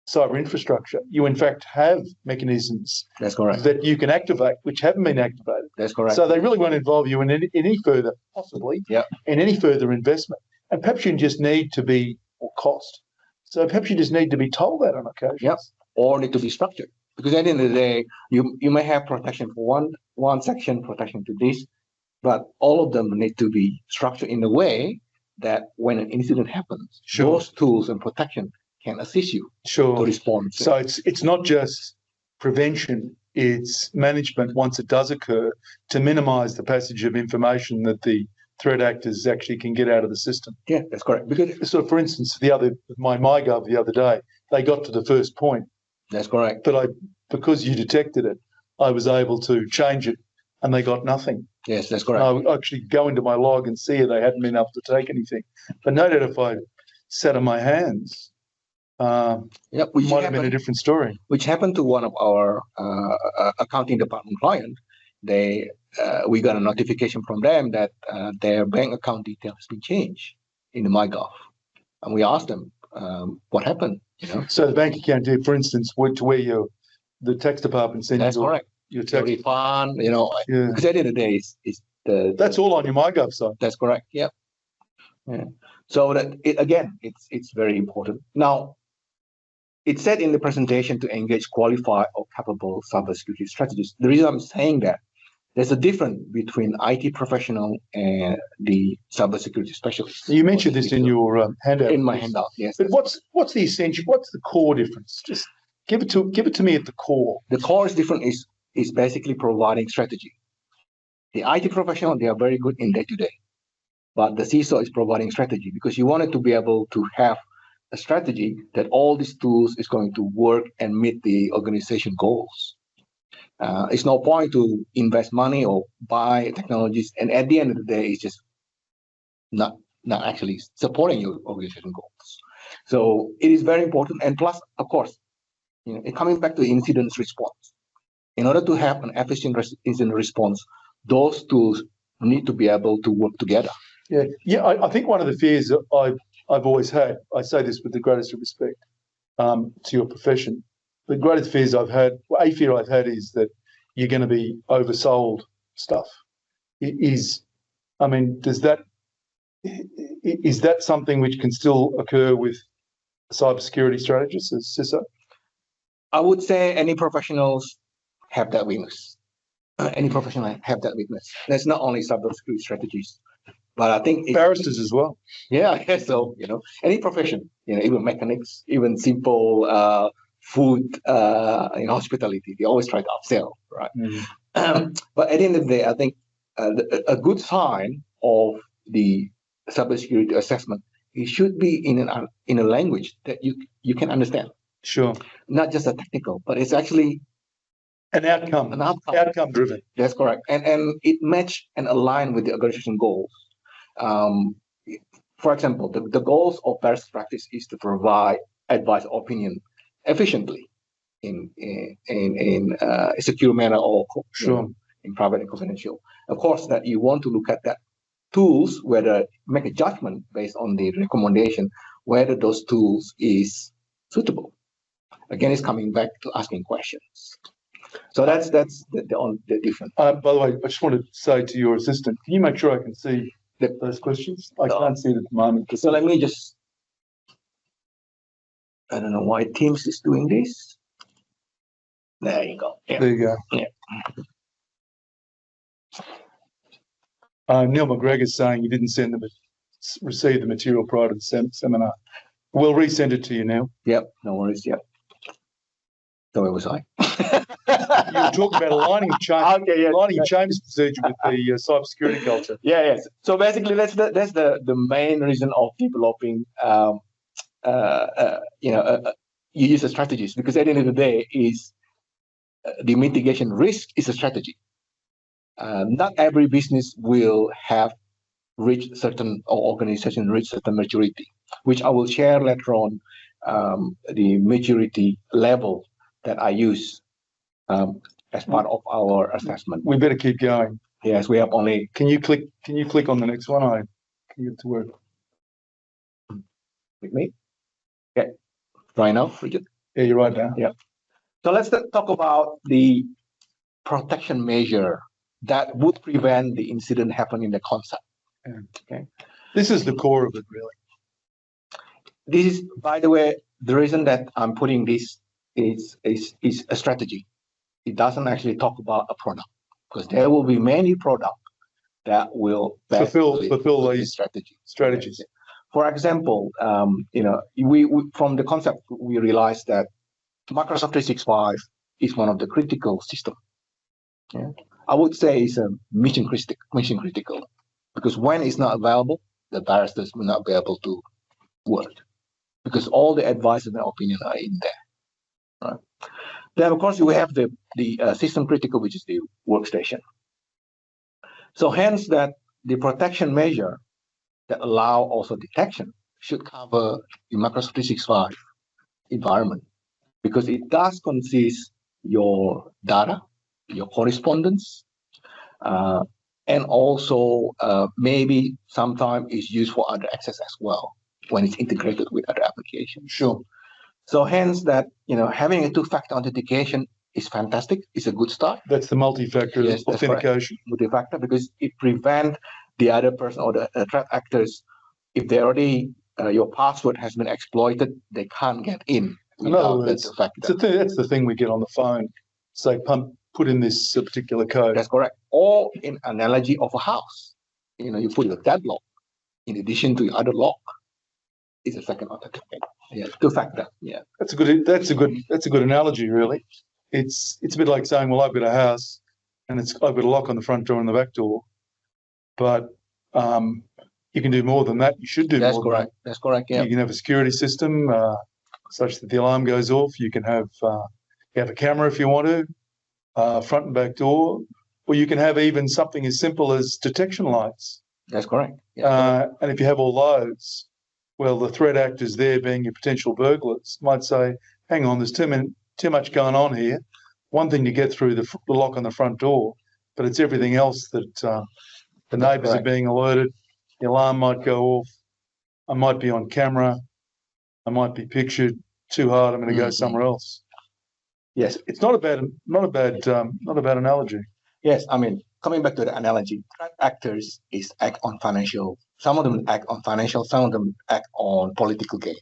cyber infrastructure, you in fact have mechanisms That's correct. that you can activate which haven't been activated. That's correct. So they really won't involve you in any further, possibly, in any further investment. And perhaps you just need to be, or cost. So perhaps you just need to be told that on occasion. Yep. Or need to be structured. Because at the end of the day, you may have protection for one section, protection to this, but all of them need to be structured in a way that when an incident happens, those tools and protection can assist you to respond. So it's not just prevention, it's management once it does occur to minimise the passage of information that the threat actors actually can get out of the system. Yeah, that's correct. Because so, for instance, my MyGov the other day, they got to the first point. That's correct. But because you detected it, I was able to change it, and they got nothing. Yes, that's correct. I actually go into my log and see they hadn't been able to take anything. But no doubt if I sat on my hands, might have been a different story. Which happened to one of our accounting department clients. We got a notification from them that their bank account details has been changed in the MyGov, and we asked them what happened. So the bank account did, for instance, went to where the tax department sends. That's correct. Your your tax. refund, Yeah. because at the end of the day, it's the That's all on your MyGov side. that's correct. Yep. Yeah. So that it's very important. Now, it said in the presentation to engage qualified or capable cybersecurity strategists. The reason I'm saying that, there's a difference between IT professional and the cybersecurity specialist. You mentioned this in your handout. In my handout, yes. But what's the essential? What's the core difference? Just give it to me at the core. The core is different. Is basically providing strategy. The IT professional, they are very good in day-to-day, but the CISO is providing strategy, because you wanted to be able to have a strategy that all these tools is going to work and meet the organization goals. It's no point to invest money or buy technologies, and at the end of the day, it's just not actually supporting your organization goals. So it is very important. And plus, of course, coming back to incident response, in order to have an efficient incident response, those tools need to be able to work together. Yeah. I think one of the fears that I've always had, I say this with the greatest of respect to your profession, the greatest fears I've had, a fear I've had is that you're going to be oversold stuff. Is that something which can still occur with a cybersecurity strategist as CISO? I would say any professionals have that weakness. Any professional have that weakness. That's not only cybersecurity strategists, but I think barristers as well. Yeah, I guess so. Any profession, even mechanics, even simple food, hospitality, they always try to upsell, right? But at the end of the day, I think a good sign of the cybersecurity assessment, it should be in a language that you can understand. Sure. Not just a technical, but it's actually an outcome. Outcome driven. That's correct. And it match and align with the organization goals. For example, the goals of best practice is to provide advice or opinion efficiently in a secure manner, or in private and confidential. Of course, that you want to look at that tools, whether make a judgment based on the recommendation, whether those tools is suitable. Again, it's coming back to asking questions. So that's the difference. By the way, I just want to say to your assistant, can you make sure I can see those questions? I can't see it at the moment. So let me just, I don't know why Teams is doing this. There you go. Yeah. There you go. Yeah. Neil McGregor's saying you didn't receive the material prior to the seminar. We'll resend it to you now. Yep, no worries. Yep. So where was I? You were talking about aligning Chambers procedure with the cybersecurity culture. Yes. So basically, that's the main reason of developing. You use the strategies, because at the end of the day, is the mitigation risk is a strategy. Not every business will have reached certain, or organization reach certain maturity, which I will share later on. The maturity level that I use as part of our assessment. We better keep going. Yes, we have only. Can you click on the next one? I can get to work. With me? Okay. Right now, Richard? Yeah, you're right now. Yeah. So let's talk about the protection measure that would prevent the incident happening in the concept. Okay. This is the core of it, really. This is, by the way, the reason that I'm putting this is a strategy. It doesn't actually talk about a product, because there will be many products that will fulfill these strategies. For example, we from the concept we realized that Microsoft 365 is one of the critical systems. Yeah. I would say it's a mission critical, because when it's not available, the barristers will not be able to work, because all the advice and the opinion are in there. Right. Then, of course, we have the system critical, which is the workstation. So hence that the protection measure that allow also detection should cover the Microsoft 365 environment, because it does consist your data, your correspondence, and also maybe sometimes is used for other access as well when it's integrated with other applications. Sure. So hence that, having a two-factor authentication is fantastic. It's a good start. That's the multi-factor authentication. Multi-factor, because it prevents the other person or the threat actors, if they already your password has been exploited, they can't get in. In other words, that's the thing we get on the phone. Say, put in this particular code. That's correct. Or in analogy of a house, you put your deadlock in addition to your other lock. It's a second authenticator. Yeah, two-factor. Yeah, that's a good analogy, really. It's a bit like saying, well, I've got a house and I've got a lock on the front door and the back door, but you can do more than that. You should do more than that. That's correct. Yeah. You can have a security system such that the alarm goes off. You can have a camera if you want to, front and back door, or you can have even something as simple as detection lights. That's correct. And if you have all those, well, the threat actors there, being your potential burglars, might say, hang on, there's too much going on here. One thing to get through the lock on the front door, but it's everything else that the neighbours are being alerted. The alarm might go off. I might be on camera. I might be pictured. Too hard. I'm going to go somewhere else. Yes, it's not a bad analogy. Yes, I mean, coming back to the analogy, threat actors act on financial. Some of them act on financial. Some of them act on political gains.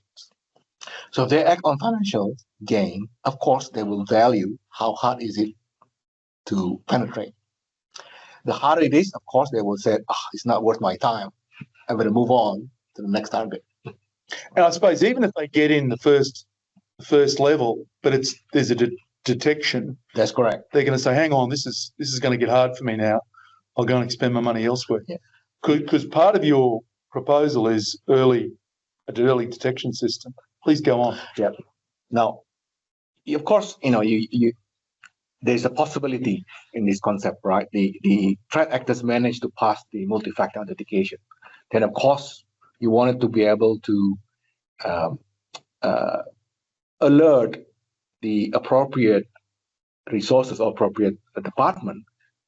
So if they act on financial gain, of course, they will value how hard is it to penetrate. The harder it is, of course, they will say, it's not worth my time. I'm going to move on to the next target. And I suppose even if they get in the first level, but there's a detection. That's correct. They're going to say, hang on, this is going to get hard for me now. I'll go and expend my money elsewhere. Because part of your proposal is an early detection system. Please go on. Yeah. Now, of course, there's a possibility in this concept, right? The threat actors manage to pass the multi-factor authentication. Then, of course, you wanted to be able to alert the appropriate resources or appropriate department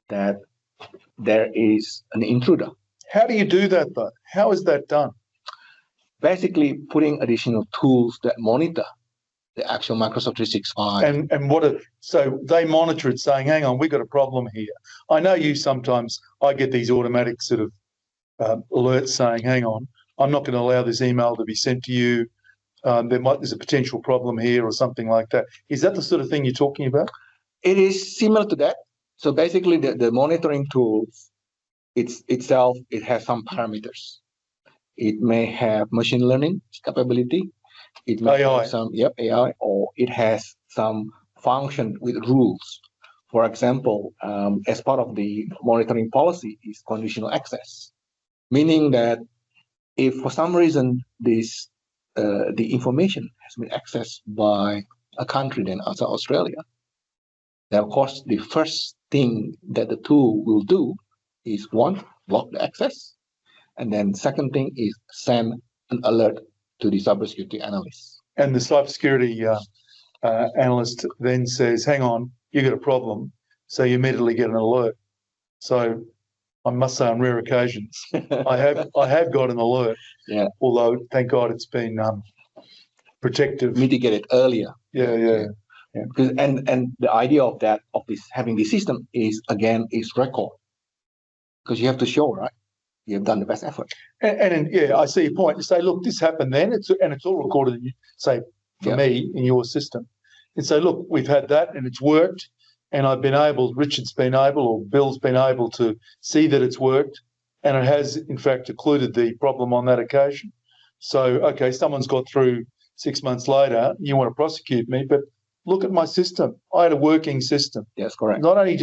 that there is an intruder. How do you do that, though? How is that done? Basically, putting additional tools that monitor the actual Microsoft 365. And so they monitor it, saying, hang on, we've got a problem here. I know I get these automatic sort of alerts saying, hang on, I'm not going to allow this email to be sent to you. There's a potential problem here or something like that. Is that the sort of thing you're talking about? It is similar to that. So basically, the monitoring tools itself, it has some parameters. It may have machine learning capability. It may have some AI, or it has some function with rules. For example, as part of the monitoring policy is conditional access, meaning that if for some reason the information has been accessed by a country then outside Australia, then of course the first thing that the tool will do is one, block the access, and then second thing is send an alert to the cybersecurity analyst. And the cybersecurity analyst then says, hang on, you got a problem. So you immediately get an alert. So I must say on rare occasions, I have got an alert. Yeah. Although, thank God, it's been protective. Mitigated earlier. Yeah. Because and the idea of having this system is record. Because you have to show, right? You have done the best effort. And I see your point. You say, look, this happened then, it's all recorded, say, for me, in your system. And say, look, we've had that and it's worked, and Richard's been able, or Bill's been able to see that it's worked, and it has, in fact, occluded the problem on that occasion. So, okay, someone's got through 6 months later, you want to prosecute me, but look at my system. I had a working system. Yes, correct. Not only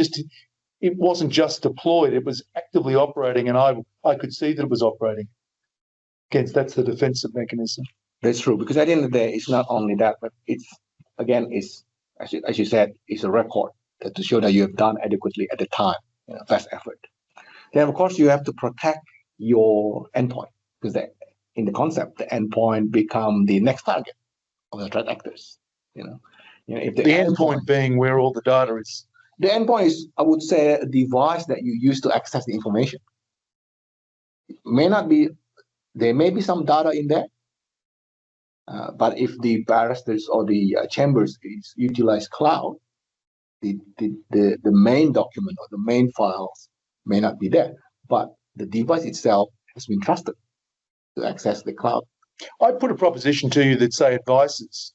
it wasn't just deployed, it was actively operating, and I could see that it was operating. Again, that's the defensive mechanism. That's true, because at the end of the day, it's not only that, but it's as you said, it's a record to show that you have done adequately at the time, best effort. Then, of course, you have to protect your endpoint, because in the concept, the endpoint become the next target of the threat actors. If the endpoint being where all the data is. The endpoint is, I would say, a device that you use to access the information. There may be some data in there, but if the barristers or the chambers utilize cloud, the main document or the main files may not be there, but the device itself has been trusted to access the cloud. I put a proposition to you that say advices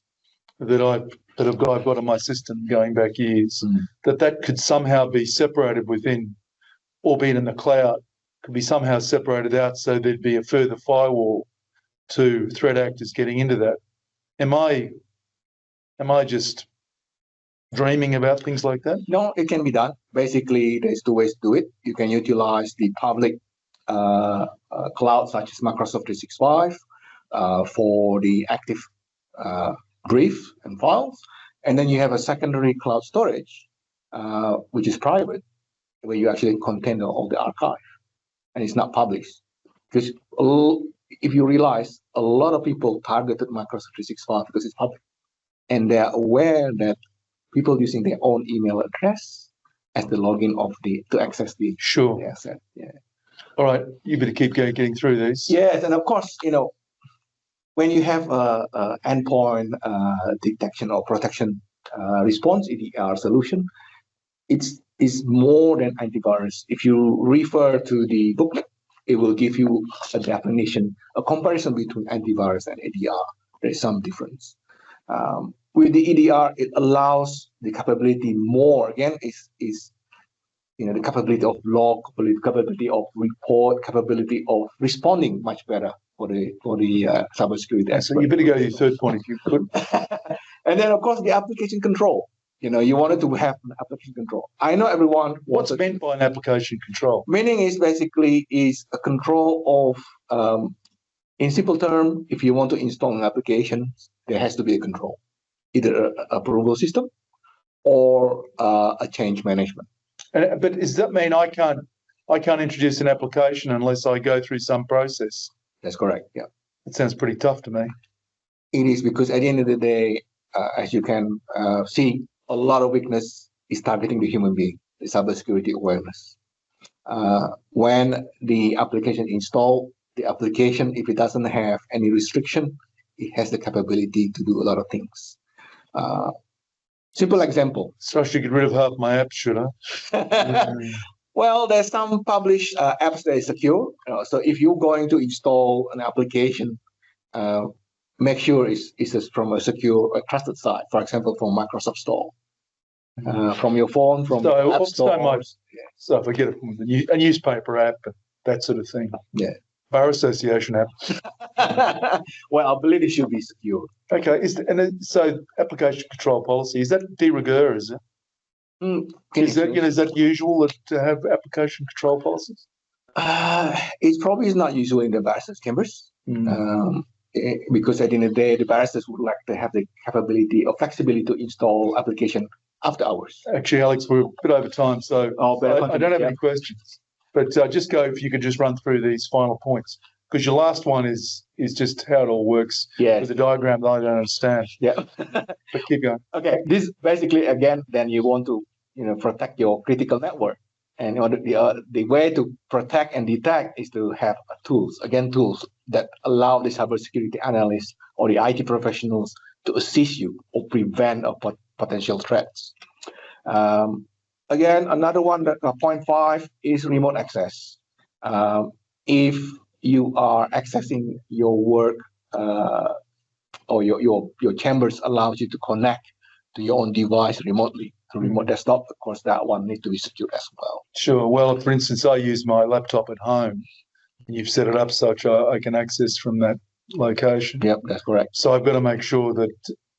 that I've got on my system going back years, that could somehow be separated within, albeit in the cloud, could be somehow separated out so there'd be a further firewall to threat actors getting into that. Am I just dreaming about things like that? No, it can be done. Basically, there's two ways to do it. You can utilize the public cloud such as Microsoft 365 for the active drive and files. And then you have a secondary cloud storage, which is private, where you actually contain all the archive. And it's not published. Because if you realize, a lot of people targeted Microsoft 365 because it's public. And they're aware that people using their own email address as the login to access the asset. Yeah. All right, you better keep getting through these. Yes, and of course, when you have a endpoint detection or protection response EDR solution, it's more than antivirus. If you refer to the booklet, it will give you a definition, a comparison between antivirus and EDR. There's some difference. With the EDR, it allows the capability more. Again, is the capability of log, capability of report, capability of responding much better for the cybersecurity expert. So you better go to your third point if you could. And then, of course, the application control. You wanted to have an application control. I know everyone. What's meant by an application control? Meaning is basically a control of, in simple term, if you want to install an application, there has to be a control, either an approval system or a change management. But does that mean I can't introduce an application unless I go through some process? That's correct. Yeah. It sounds pretty tough to me. It is, because at the end of the day, as you can see, a lot of weakness is targeting the human being, the cybersecurity awareness. When the application installed, the application, if it doesn't have any restriction, it has the capability to do a lot of things. Simple example. So I should get rid of half my apps, should I? Well, there's some published apps that is secure. So if you're going to install an application, make sure it's from a secure, a trusted site. For example, from Microsoft Store, from your phone, from App Store. So if I get it from a newspaper app, that sort of thing. Yeah. Bar Association app. Well, I believe it should be secure. Okay. So application control policy, is that de rigueur, is it? Is that usual to have application control policies? It probably is not usual in the Barristers Chambers. Because at the end of the day, the barristers would like to have the capability or flexibility to install application after hours. Actually, Alex, we're a bit over time, so I don't have any questions. But just go, if you could just run through these final points, because your last one is just how it all works with a diagram that I don't understand. Yeah. But keep going. Okay. This basically, again, then you want to protect your critical network. And the way to protect and detect is to have tools that allow the cybersecurity analysts or the IT professionals to assist you or prevent potential threats. Again, another one, that point 5 is remote access. If you are accessing your work or your chambers allows you to connect to your own device remotely, to remote desktop, of course, that one needs to be secured as well. Sure. Well, for instance, I use my laptop at home. And you've set it up such I can access from that location. Yep, that's correct. So I've got to make sure that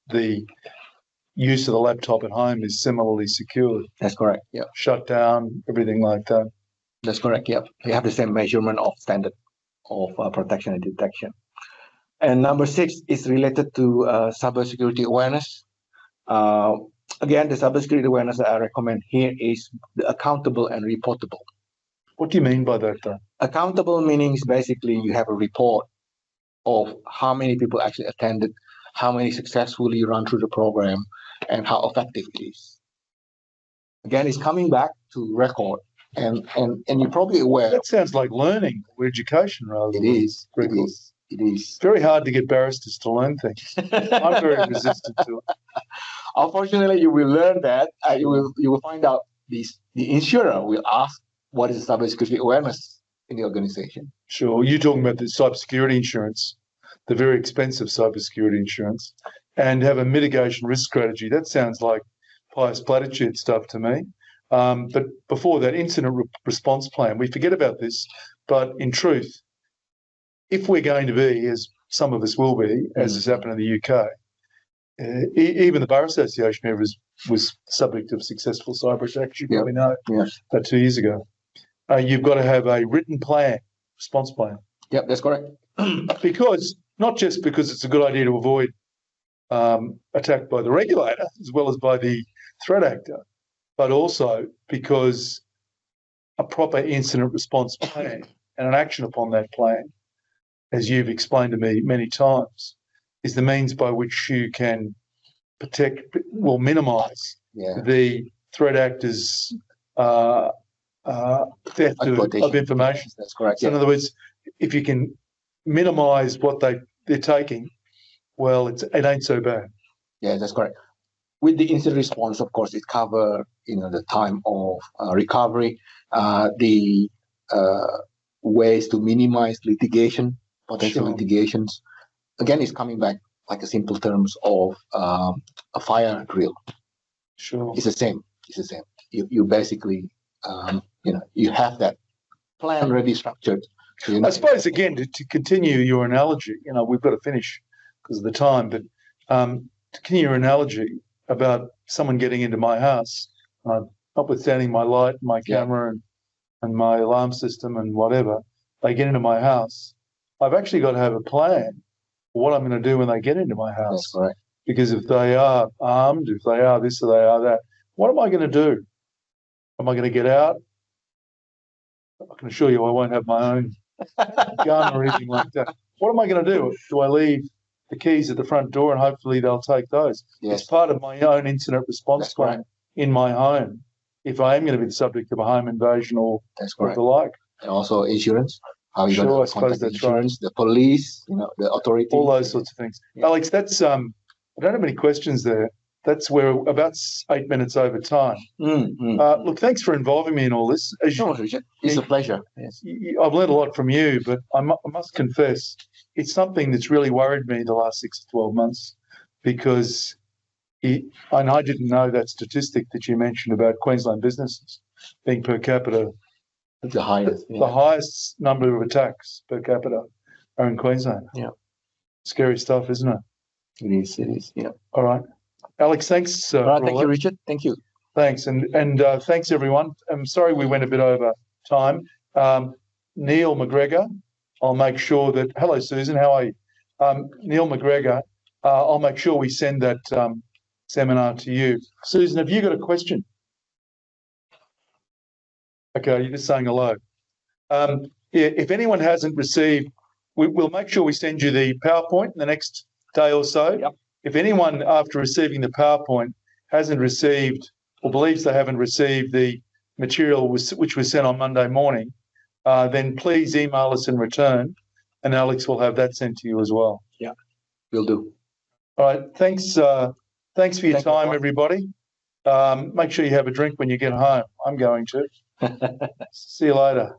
the use of the laptop at home is similarly secured. That's correct. Yeah. Shut down, everything like that. That's correct. Yep. You have the same measurement of standard of protection and detection. And number 6 is related to cybersecurity awareness. Again, the cybersecurity awareness that I recommend here is the accountable and reportable. What do you mean by that, though? Accountable meaning basically you have a report of how many people actually attended, how many successfully run through the program, and how effective it is. Again, it's coming back to record, and you're probably aware. That sounds like learning or education rather than record. It is. It's very hard to get barristers to learn things. I'm very resistant to it. Unfortunately, you will learn that. You will find out the insurer will ask what is cybersecurity awareness in the organization. Sure. You're talking about the cybersecurity insurance, the very expensive cybersecurity insurance, and have a mitigation risk strategy. That sounds like pious platitude stuff to me. But before that, incident response plan, we forget about this, but in truth, if we're going to be, as some of us will be, as has happened in the UK, even the Bar Association ever was subject of successful cyber attacks, you probably know, about 2 years ago. You've got to have a written plan, response plan. Yep, that's correct. Because, not just because it's a good idea to avoid attack by the regulator as well as by the threat actor, but also because a proper incident response plan and an action upon that plan, as you've explained to me many times, is the means by which you can minimise the threat actor's theft of information. That's correct. So in other words, if you can minimise what they're taking, well, it ain't so bad. Yeah, that's correct. With the incident response, of course, it covers the time of recovery, the ways to minimize litigation, potential litigations. Again, it's coming back like a simple terms of a fire drill. Sure, it's the same. It's the same. You basically you have that plan already structured. I suppose again to continue your analogy, we've got to finish because of the time, but to continue your analogy about someone getting into my house, notwithstanding my light, my camera, and my alarm system and whatever, they get into my house. I've actually got to have a plan for what I'm going to do when they get into my house. That's correct. Because if they are armed, if they are this or they are that, what am I going to do? Am I going to get out? I can assure you I won't have my own gun or anything like that. What am I going to do? Do I leave the keys at the front door and hopefully they'll take those? Yes. It's part of my own incident response plan in my home if I am going to be the subject of a home invasion or the like. And also insurance. How you going to contact the insurance, the police, the authority. All those sorts of things. Yeah. Alex, that's I don't have any questions there. That's where about 8 minutes over time. Look, thanks for involving me in all this. Richard. It's a pleasure. Yes. I've learned a lot from you, but I must confess, it's something that's really worried me the last 6 to 12 months because and I didn't know that statistic that you mentioned about Queensland businesses being per capita. The highest. The highest number of attacks per capita are in Queensland. Yeah. Scary stuff, isn't it? It is. Yeah. All right. Alex, thanks. All right, thank you, Richard. Thank you. Thanks. And thanks, everyone. I'm sorry we went a bit over time. Neil McGregor, I'll make sure that... Hello, Susan. How are you? Neil McGregor, I'll make sure we send that seminar to you. Susan, have you got a question? Okay, you're just saying hello. If anyone hasn't received, we'll make sure we send you the PowerPoint in the next day or so. Yep. If anyone, after receiving the PowerPoint, hasn't received or believes they haven't received the material which was sent on Monday morning, then please email us in return, and Alex will have that sent to you as well. Yeah, will do. All right, thanks for your time, everybody. Make sure you have a drink when you get home. I'm going to. See you later.